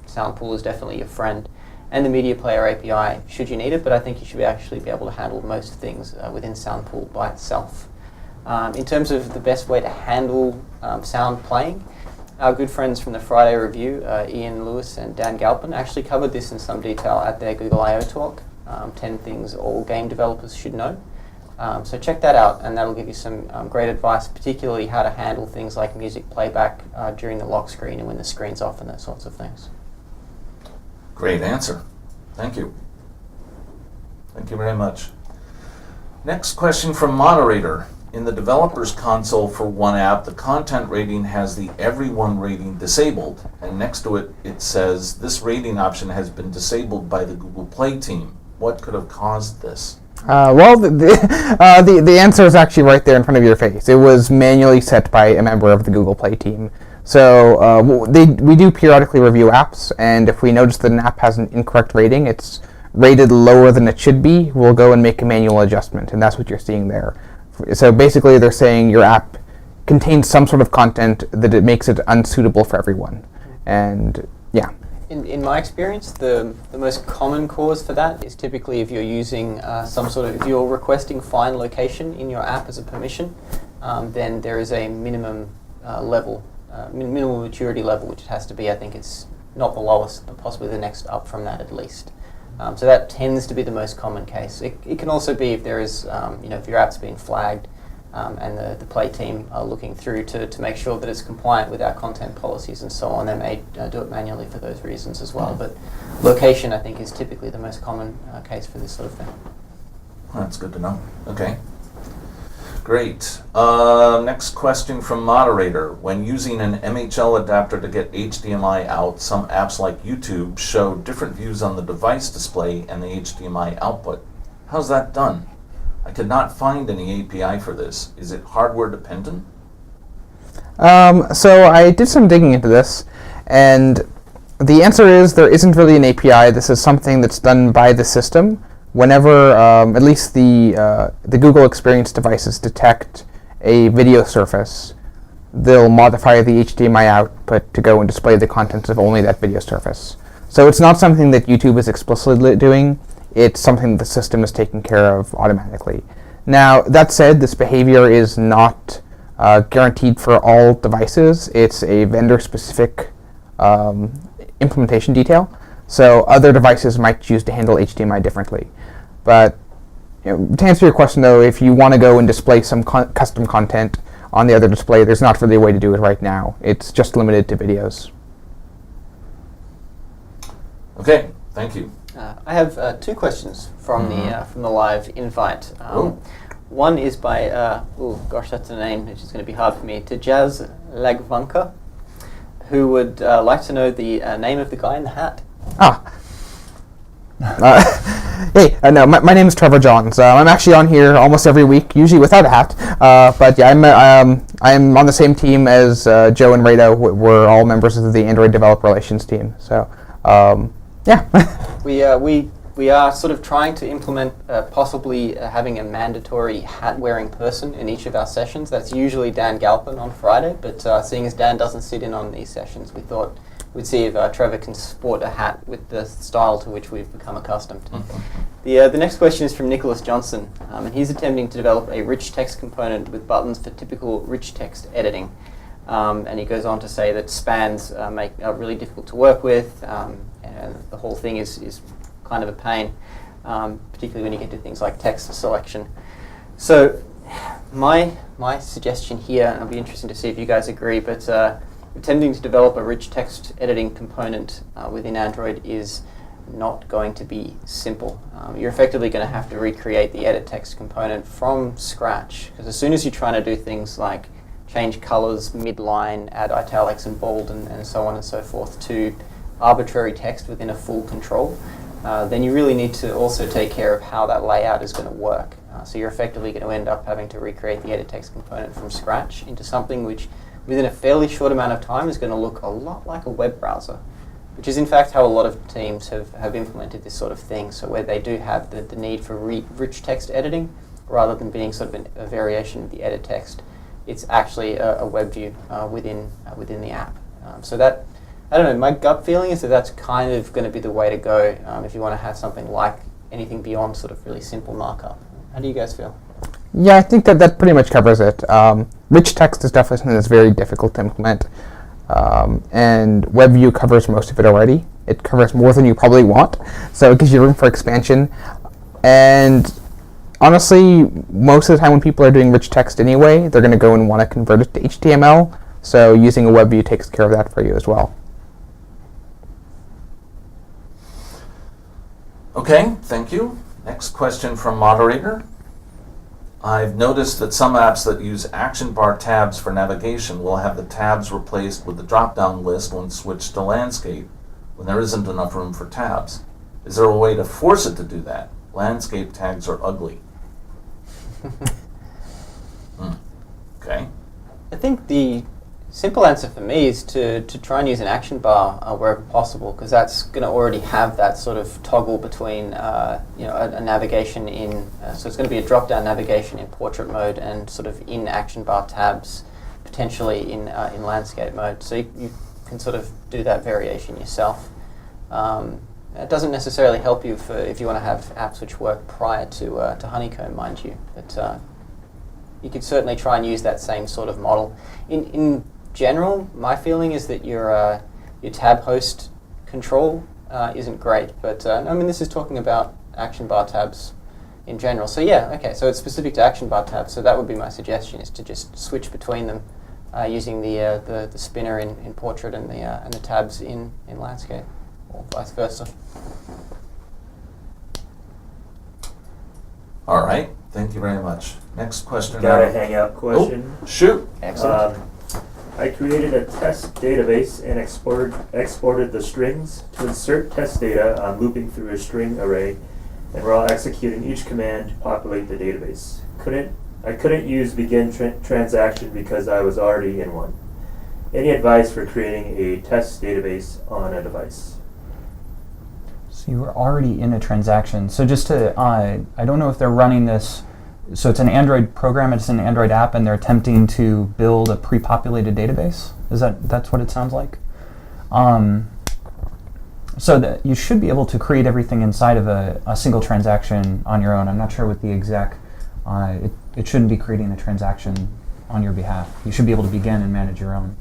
S2: Soundpool is definitely your friend. And the Media Player API, should you need it, but I think you should actually be able to handle most things within Soundpool by itself. In terms of the best way to handle sound playing, our good friends from the Friday Review, Ian Lewis and Dan Galpin, actually covered this in some detail at their Google I/O talk, 10 things all game developers should know. So check that out, and that'll give you some great advice, particularly how to handle things like music playback during the lock screen and when the screen's off and those sorts of things.
S1: Great answer. Thank you. Thank you very much. Next question from moderator. In the developer's console for one app, the content rating has the everyone rating disabled, and next to it, it says this rating option has been disabled by the Google Play team. What could have caused this?
S3: Well, the answer is actually right there in front of your face. It was manually set by a member of the Google Play team. So we do periodically review apps, and if we notice that an app has an incorrect rating, it's rated lower than it should be, we'll go and make a manual adjustment, and that's what you're seeing there. So basically they're saying your app contains some sort of content that it makes it unsuitable for everyone. And yeah.
S2: In my experience, the most common cause for that is typically if you're using if you're requesting find location in your app as a permission, then there is a minimum level, minimal maturity level, which it has to be. I think it's not the lowest, but possibly the next up from that at least. So that tends to be the most common case. It can also be if there is, if your app's been flagged and the Play team are looking through to make sure that it's compliant with our content policies and so on. They may do it manually for those reasons as well. But location, I think, is typically the most common case for this sort of thing.
S1: That's good to know. Okay. Great. Next question from moderator. When using an MHL adapter to get HDMI out, some apps like YouTube show different views on the device display and the HDMI output. How's that done? I could not find any API for this. Is it hardware dependent?
S3: So I did some digging into this, and the answer is there isn't really an API. This is something that's done by the system. Whenever at least the Google Experience devices detect a video surface, they'll modify the HDMI output to go and display the contents of only that video surface. So it's not something that YouTube is explicitly doing. It's something the system is taking care of automatically. Now, that said, this behavior is not guaranteed for all devices. It's a vendor-specific implementation detail. So other devices might choose to handle HDMI differently. But to answer your question, though, if you want to go and display some custom content on the other display, there's not really a way to do it right now. It's just limited to videos.
S1: Okay, thank you.
S2: I have two questions from the live invite. One is by that's a name which is going to be hard for me. Tajaz Lagvanka, who would like to know the name of the guy in the hat.
S3: Hey, no, my name is Trevor Johns. I'm actually on here almost every week, usually without a hat. But yeah, I'm on the same team as Joe and Rado. We're all members of the Android Developer Relations team. So yeah.
S2: We we are sort of trying to implement possibly having a mandatory hat-wearing person in each of our sessions. That's usually Dan Galpin on Friday, but seeing as Dan doesn't sit in on these sessions, we thought we'd see if Trevor can sport a hat with the style to which we've become accustomed. The next question is from Nicholas Johnson, and he's attempting to develop a rich text component with buttons for typical rich text editing. And he goes on to say that spans are really difficult to work with, and the whole thing is kind of a pain, particularly when you get to things like text selection. So my suggestion here, and it'll be interesting to see if you guys agree, but attempting to develop a rich text editing component within Android is not going to be simple. You're effectively going to have to recreate the edit text component from scratch, because as soon as you're trying to do things like change colors mid-line, add italics and bold and so on and so forth to arbitrary text within a full control, then you really need to also take care of how that layout is going to work. So you're effectively going to end up having to recreate the edit text component from scratch into something which within a fairly short amount of time is going to look a lot like a web browser, which is in fact how a lot of teams have implemented this sort of thing. So where they do have the need for rich text editing, rather than being sort of a variation of the edit text, it's actually a web view within the app. So that, I don't know, my gut feeling is that that's kind of going to be the way to go if you want to have something like anything beyond sort of really simple markup. How do you guys feel?
S3: Yeah, I think that pretty much covers it. Rich text is definitely something that's very difficult to implement. And WebView covers most of it already. It covers more than you probably want, so it gives you room for expansion. And honestly, most of the time when people are doing rich text anyway, they're going to go and want to convert it to HTML, so using a WebView takes care of that for you as well.
S1: Okay, thank you. Next question from moderator. I've noticed that some apps that use action bar tabs for navigation will have the tabs replaced with the drop-down list when switched to landscape when there isn't enough room for tabs. Is there a way to force it to do that? Landscape tags are ugly. Okay.
S2: I think the simple answer for me is to try and use an action bar wherever possible, because that's going to already have that sort of toggle between a navigation in, so it's going to be a drop-down navigation in portrait mode and sort of in action bar tabs, potentially in landscape mode. So you can sort of do that variation yourself. It doesn't necessarily help you if you want to have apps which work prior to Honeycomb, mind you, but you could certainly try and use that same sort of model. In general, my feeling is that your tab host control isn't great, but I mean, this is talking about action bar tabs in general. So yeah, okay, so it's specific to action bar tabs, so that would be my suggestion, is to just switch between them using the spinner in portrait and the tabs in landscape, or vice versa.
S1: All right, thank you very much. Next question.
S5: Got a Hangout question.
S1: Oh, shoot.
S2: Excellent.
S5: I created a test database and exported the strings to insert test data on looping through a string array, and while executing each command to populate the database. I couldn't use begin transaction because I was already in one. Any advice for creating a test database on a device?
S4: So you were already in a transaction. So just to, I don't know if they're running this. So it's an Android program, it's an Android app, and they're attempting to build a pre-populated database? That's what it sounds like? So that you should be able to create everything inside of a single transaction on your own. I'm not sure what the exact, it shouldn't be creating a transaction on your behalf. You should be able to begin and manage your own.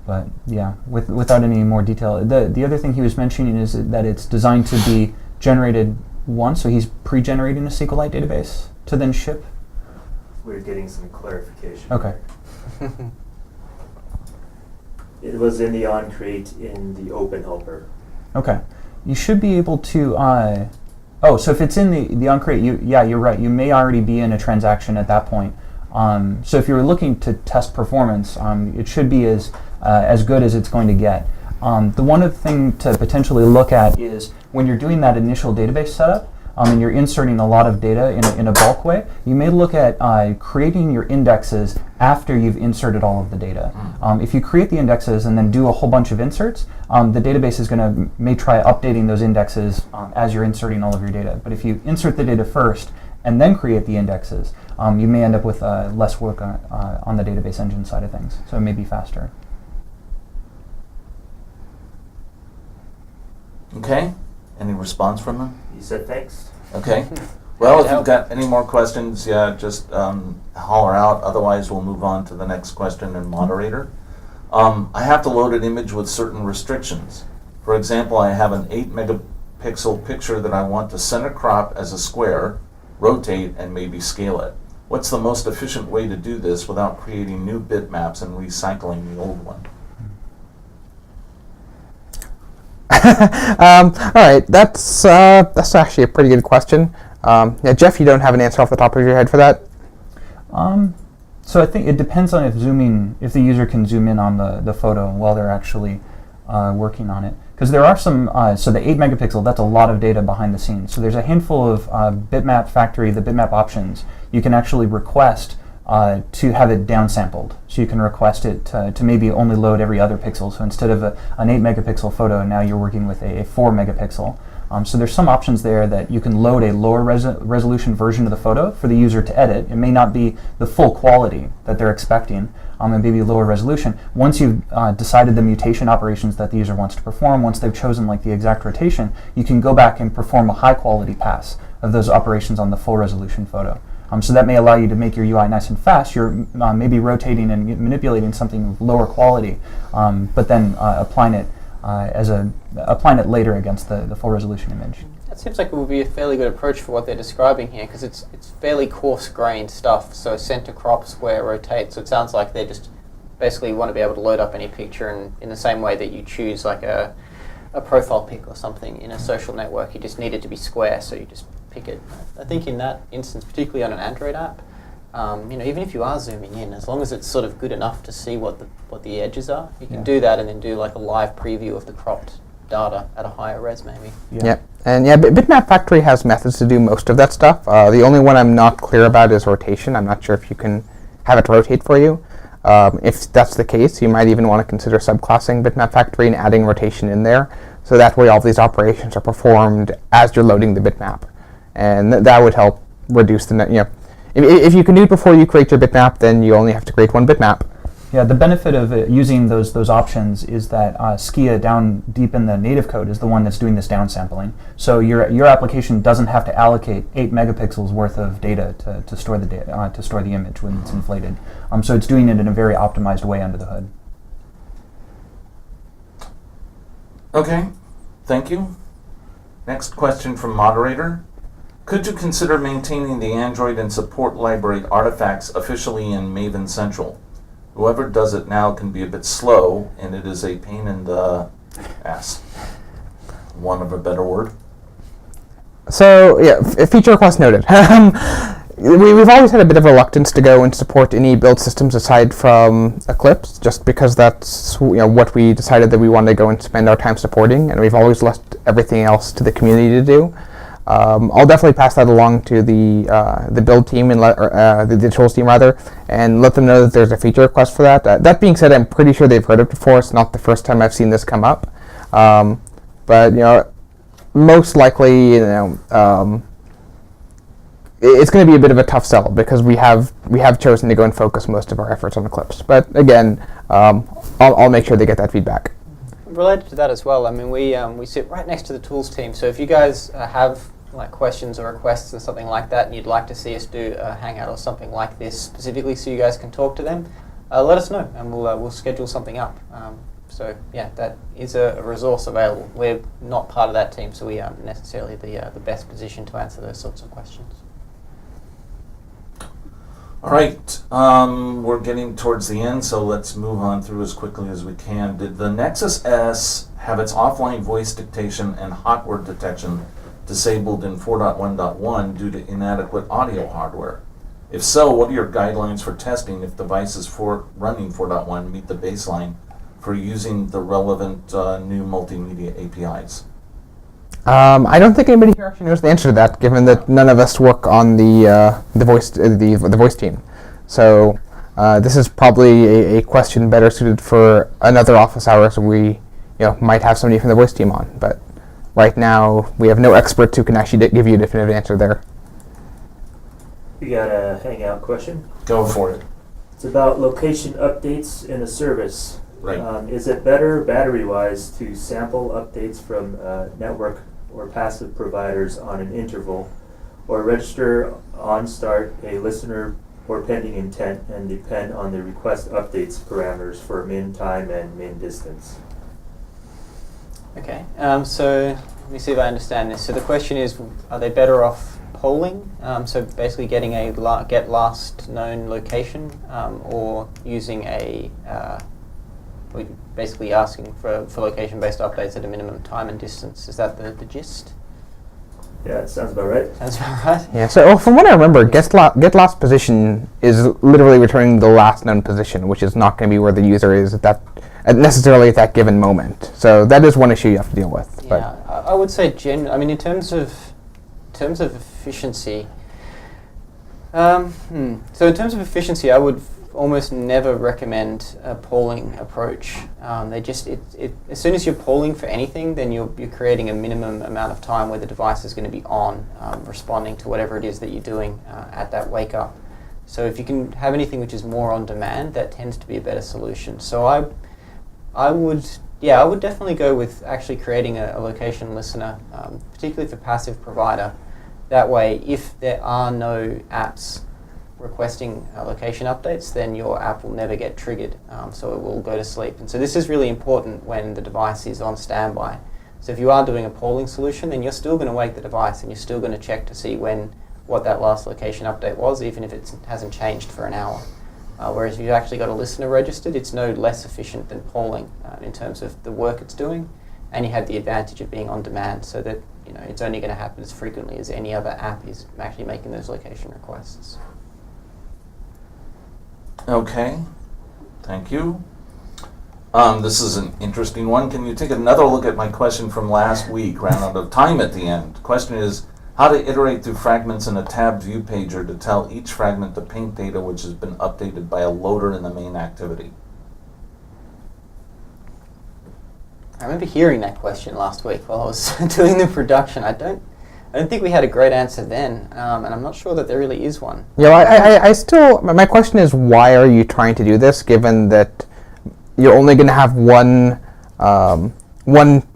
S4: But yeah, without any more detail. The other thing he was mentioning is that it's designed to be generated once, so he's pre-generating a SQLite database to then ship?
S5: We're getting some clarification.
S4: Okay.
S5: It was in the onCreate in the Open Helper.
S4: Okay. You should be able to, so if it's in the onCreate, you're right, you may already be in a transaction at that point. So if you're looking to test performance, it should be as good as it's going to get. The one other thing to potentially look at is when you're doing that initial database setup, and you're inserting a lot of data in a bulk way, you may look at creating your indexes after you've inserted all of the data. If you create the indexes and then do a whole bunch of inserts, the database is may try updating those indexes as you're inserting all of your data. But if you insert the data first and then create the indexes, you may end up with less work on the database engine side of things. So it may be faster.
S1: Okay. Any response from them?
S5: You said thanks.
S1: Okay. Well, if you've got any more questions, yeah, just holler out. Otherwise, we'll move on to the next question and moderator. I have to load an image with certain restrictions. For example, I have an 8 megapixel picture that I want to center crop as a square, rotate, and maybe scale it. What's the most efficient way to do this without creating new bitmaps and recycling the old one?
S3: All right, that's actually a pretty good question. Yeah, Jeff, you don't have an answer off the top of your head for that?
S4: So I think it depends on if the user can zoom in on the photo while they're actually working on it. Because there are some, so the 8 megapixel, that's a lot of data behind the scenes. So there's a handful of bitmap factory, the bitmap options. You can actually request to have it downsampled. So you can request it to maybe only load every other pixel. So instead of an 8 megapixel photo, now you're working with a 4 megapixel. So there's some options there that you can load a lower resolution version of the photo for the user to edit. It may not be the full quality that they're expecting, and maybe lower resolution. Once you've decided the mutation operations that the user wants to perform, once they've chosen like the exact rotation, you can go back and perform a high quality pass of those operations on the full resolution photo. So that may allow you to make your UI nice and fast. You're maybe rotating and manipulating something of lower quality, but then applying it later against the full resolution image.
S2: That seems like it would be a fairly good approach for what they're describing here, because it's fairly coarse-grained stuff. So center crop, square, rotate. So it sounds like they just basically want to be able to load up any picture, and in the same way that you choose like a profile pic or something in a social network, you just need it to be square, so you just pick it. I think in that instance, particularly on an Android app, even if you are zooming in, as long as it's sort of good enough to see what the edges are, you can do that and then do like a live preview of the cropped data at a higher res maybe.
S3: Yeah. And yeah, Bitmap Factory has methods to do most of that stuff. The only one I'm not clear about is rotation. I'm not sure if you can have it rotate for you. If that's the case, you might even want to consider subclassing Bitmap Factory and adding rotation in there. So that way all these operations are performed as you're loading the bitmap. And that would help reduce the, if you can do it before you create your bitmap, then you only have to create one bitmap.
S4: Yeah, the benefit of using those options is that Skia down deep in the native code is the one that's doing this downsampling. So your application doesn't have to allocate 8 megapixels worth of data to store the image when it's inflated. So it's doing it in a very optimized way under the hood.
S1: Okay, thank you. Next question from moderator. Could you consider maintaining the Android and support library artifacts officially in Maven Central? Whoever does it now can be a bit slow, and it is a pain in the ass. One of a better word.
S3: So yeah, feature request noted. We've always had a bit of reluctance to go and support any build systems aside from Eclipse, just because that's what we decided that we wanted to go and spend our time supporting, and we've always left everything else to the community to do. I'll definitely pass that along to the build team and the tools team rather, and let them know that there's a feature request for that. That being said, I'm pretty sure they've heard of it before. It's not the first time I've seen this come up, but most likely, it's going to be a bit of a tough sell because we have chosen to go and focus most of our efforts on Eclipse. But again, I'll make sure they get that feedback.
S2: Related to that as well, I mean, we sit right next to the tools team. So if you guys have like questions or requests or something like that, and you'd like to see us do a hangout or something like this specifically, so you guys can talk to them, let us know, and we'll schedule something up. So yeah, that is a resource available. We're not part of that team, so we aren't necessarily the best position to answer those sorts of questions.
S1: All right, we're getting towards the end, so let's move on through as quickly as we can. Did the Nexus S have its offline voice dictation and hot word detection disabled in 4.1.1 due to inadequate audio hardware? If so, what are your guidelines for testing if devices running 4.1 meet the baseline for using the relevant new multimedia APIs?
S3: I don't think anybody here actually knows the answer to that, given that none of us work on the voice team. So this is probably a question better suited for another office hours where we might have somebody from the voice team on. But right now we have no experts who can actually give you a definitive answer there.
S5: We got a Hangout question.
S1: Go for it.
S5: It's about location updates in a service.
S1: Right.
S5: Is it better battery-wise to sample updates from network or passive providers on an interval, or register on start a listener or pending intent and depend on the request updates parameters for min time and min distance?
S2: Okay, so let me see if I understand this. So the question is, are they better off polling? So basically getting a get last known location, or using basically asking for location-based updates at a minimum time and distance. Is that the gist?
S5: Yeah, it sounds about right.
S2: Sounds about right.
S3: Yeah. So from what I remember, get last position is literally returning the last known position, which is not going to be where the user is necessarily at that given moment. So that is one issue you have to deal with.
S2: Yeah, I would say in terms of efficiency. So in terms of efficiency, I would almost never recommend a polling approach. As soon as you're polling for anything, then you're creating a minimum amount of time where the device is going to be on, responding to whatever it is that you're doing at that wake up. So if you can have anything which is more on demand, that tends to be a better solution. So I would definitely go with actually creating a location listener, particularly for passive provider. That way, if there are no apps requesting location updates, then your app will never get triggered, so it will go to sleep. And so this is really important when the device is on standby. So if you are doing a polling solution, then you're still going to wake the device and you're still going to check to see what that last location update was, even if it hasn't changed for an hour. Whereas if you've actually got a listener registered, it's no less efficient than polling in terms of the work it's doing, and you have the advantage of being on demand, so that it's only going to happen as frequently as any other app is actually making those location requests.
S1: Okay, thank you. This is an interesting one. Can you take another look at my question from last week? Ran out of time at the end. Question is, how to iterate through fragments in a tabbed view pager to tell each fragment the paint data which has been updated by a loader in the main activity.
S2: I remember hearing that question last week while I was doing the production. I don't think we had a great answer then, and I'm not sure that there really is one.
S3: Yeah, I still, my question is, why are you trying to do this, given that you're only going to have one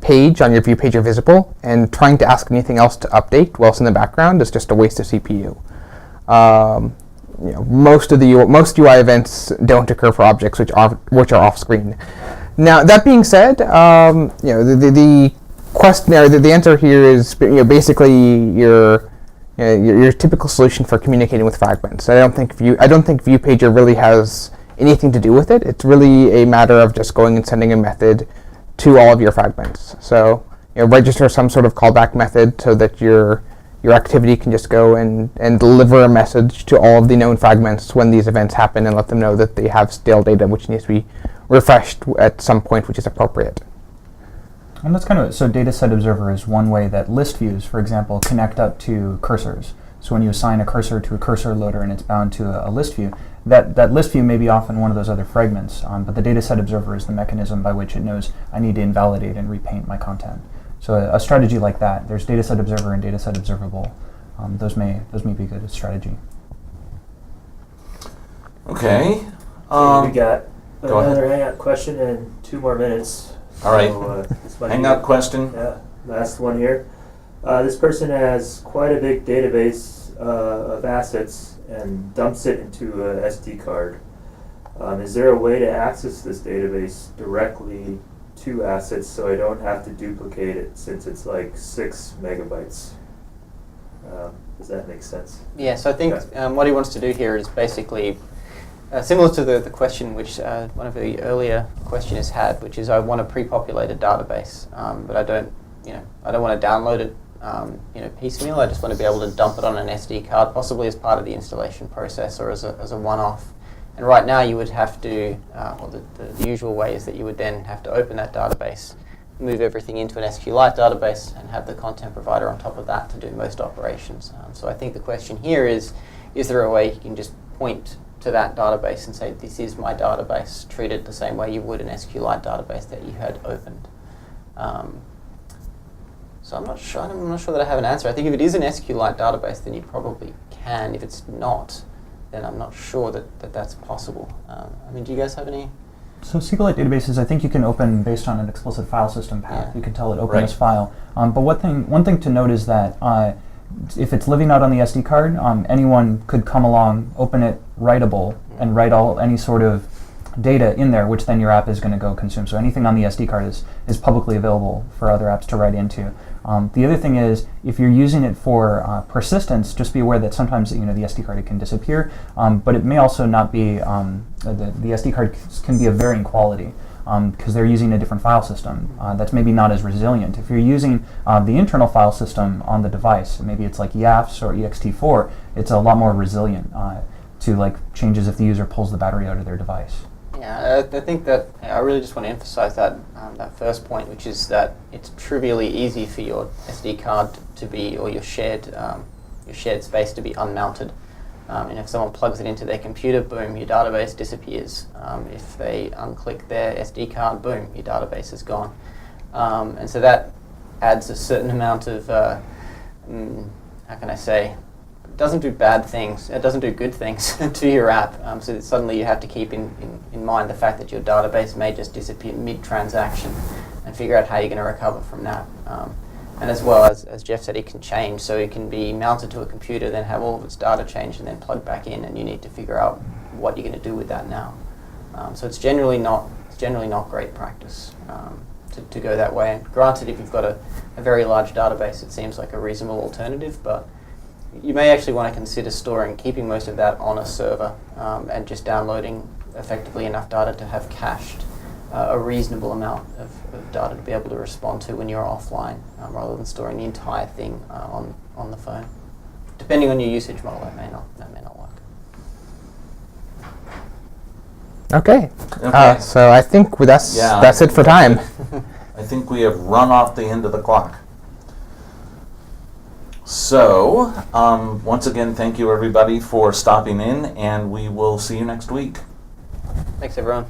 S3: page on your view pager visible, and trying to ask anything else to update whilst in the background is just a waste of CPU. Most UI events don't occur for objects which are off screen. Now, that being said, the questionnaire, the answer here is basically your typical solution for communicating with fragments. I don't think view pager really has anything to do with it. It's really a matter of just going and sending a method to all of your fragments. So register some sort of callback method so that your activity can just go and deliver a message to all of the known fragments when these events happen, and let them know that they have stale data which needs to be refreshed at some point which is appropriate.
S4: And that's kind of so dataset observer is one way that list views, for example, connect up to cursors. So when you assign a cursor to a cursor loader and it's bound to a list view, that list view may be often one of those other fragments, but the dataset observer is the mechanism by which it knows I need to invalidate and repaint my content. So a strategy like that, there's dataset observer and dataset observable. Those may be a good strategy.
S1: Okay.
S5: We got
S1: go
S5: another
S1: ahead.
S5: Hangout question in 2 more minutes.
S1: All right.
S5: So, this might
S1: Hangout
S5: be-
S1: question.
S5: Yeah, last one here. This person has quite a big database of assets and dumps it into a SD card. Is there a way to access this database directly to assets so I don't have to duplicate it, since it's like 6 megabytes? Does that make sense?
S2: Yeah, so I think what he wants to do here is basically similar to the question which one of the earlier questioners had, which is I want a pre-populated database, but I don't want to download it piecemeal. I just want to be able to dump it on an SD card, possibly as part of the installation process or as a one-off. And right now you would have to, the usual way is that you would then have to open that database, move everything into an SQLite database and have the content provider on top of that to do most operations. So I think the question here is there a way you can just point to that database and say, this is my database, treat it the same way you would an SQLite database that you had opened? So I'm not sure that I have an answer. I think if it is an SQLite database, then you probably can. If it's not, then I'm not sure that that's possible. I mean, do you guys have any?
S4: So SQLite databases, I think you can open based on an explicit file system path.
S2: Yeah.
S4: You can tell it open
S1: Right.
S4: this file. But one thing to note is that if it's living out on the SD card, anyone could come along, open it writable, and write any sort of data in there, which then your app is going to go consume. So anything on the SD card is publicly available for other apps to write into. The other thing is, if you're using it for persistence, just be aware that sometimes the SD card can disappear, but it may also not be, the SD card can be of varying quality because they're using a different file system that's maybe not as resilient. If you're using the internal file system on the device, maybe it's like YAFS or ext4, it's a lot more resilient to like changes if the user pulls the battery out of their device.
S2: Yeah, I think that I really just want to emphasize that first point, which is that it's trivially easy for your SD card to be, or your shared space to be unmounted. And if someone plugs it into their computer, boom, your database disappears. If they unclick their SD card, boom, your database is gone. And so that adds a certain amount of, how can I say, it doesn't do bad things, it doesn't do good things to your app. So that suddenly you have to keep in mind the fact that your database may just disappear mid-transaction and figure out how you're going to recover from that. And as well as Jeff said, it can change. So it can be mounted to a computer, then have all of its data changed and then plugged back in, and you need to figure out what you're going to do with that now. So it's generally not great practice to go that way. And granted, if you've got a very large database, it seems like a reasonable alternative, but you may actually want to consider keeping most of that on a server and just downloading effectively enough data to have cached a reasonable amount of data to be able to respond to when you're offline, rather than storing the entire thing on the phone. Depending on your usage model, that may not work.
S3: Okay.
S1: Okay.
S3: So I think that's it for time.
S1: I think we have run off the end of the clock. So, once again, thank you everybody for stopping in, and we will see you next week.
S2: Thanks, everyone.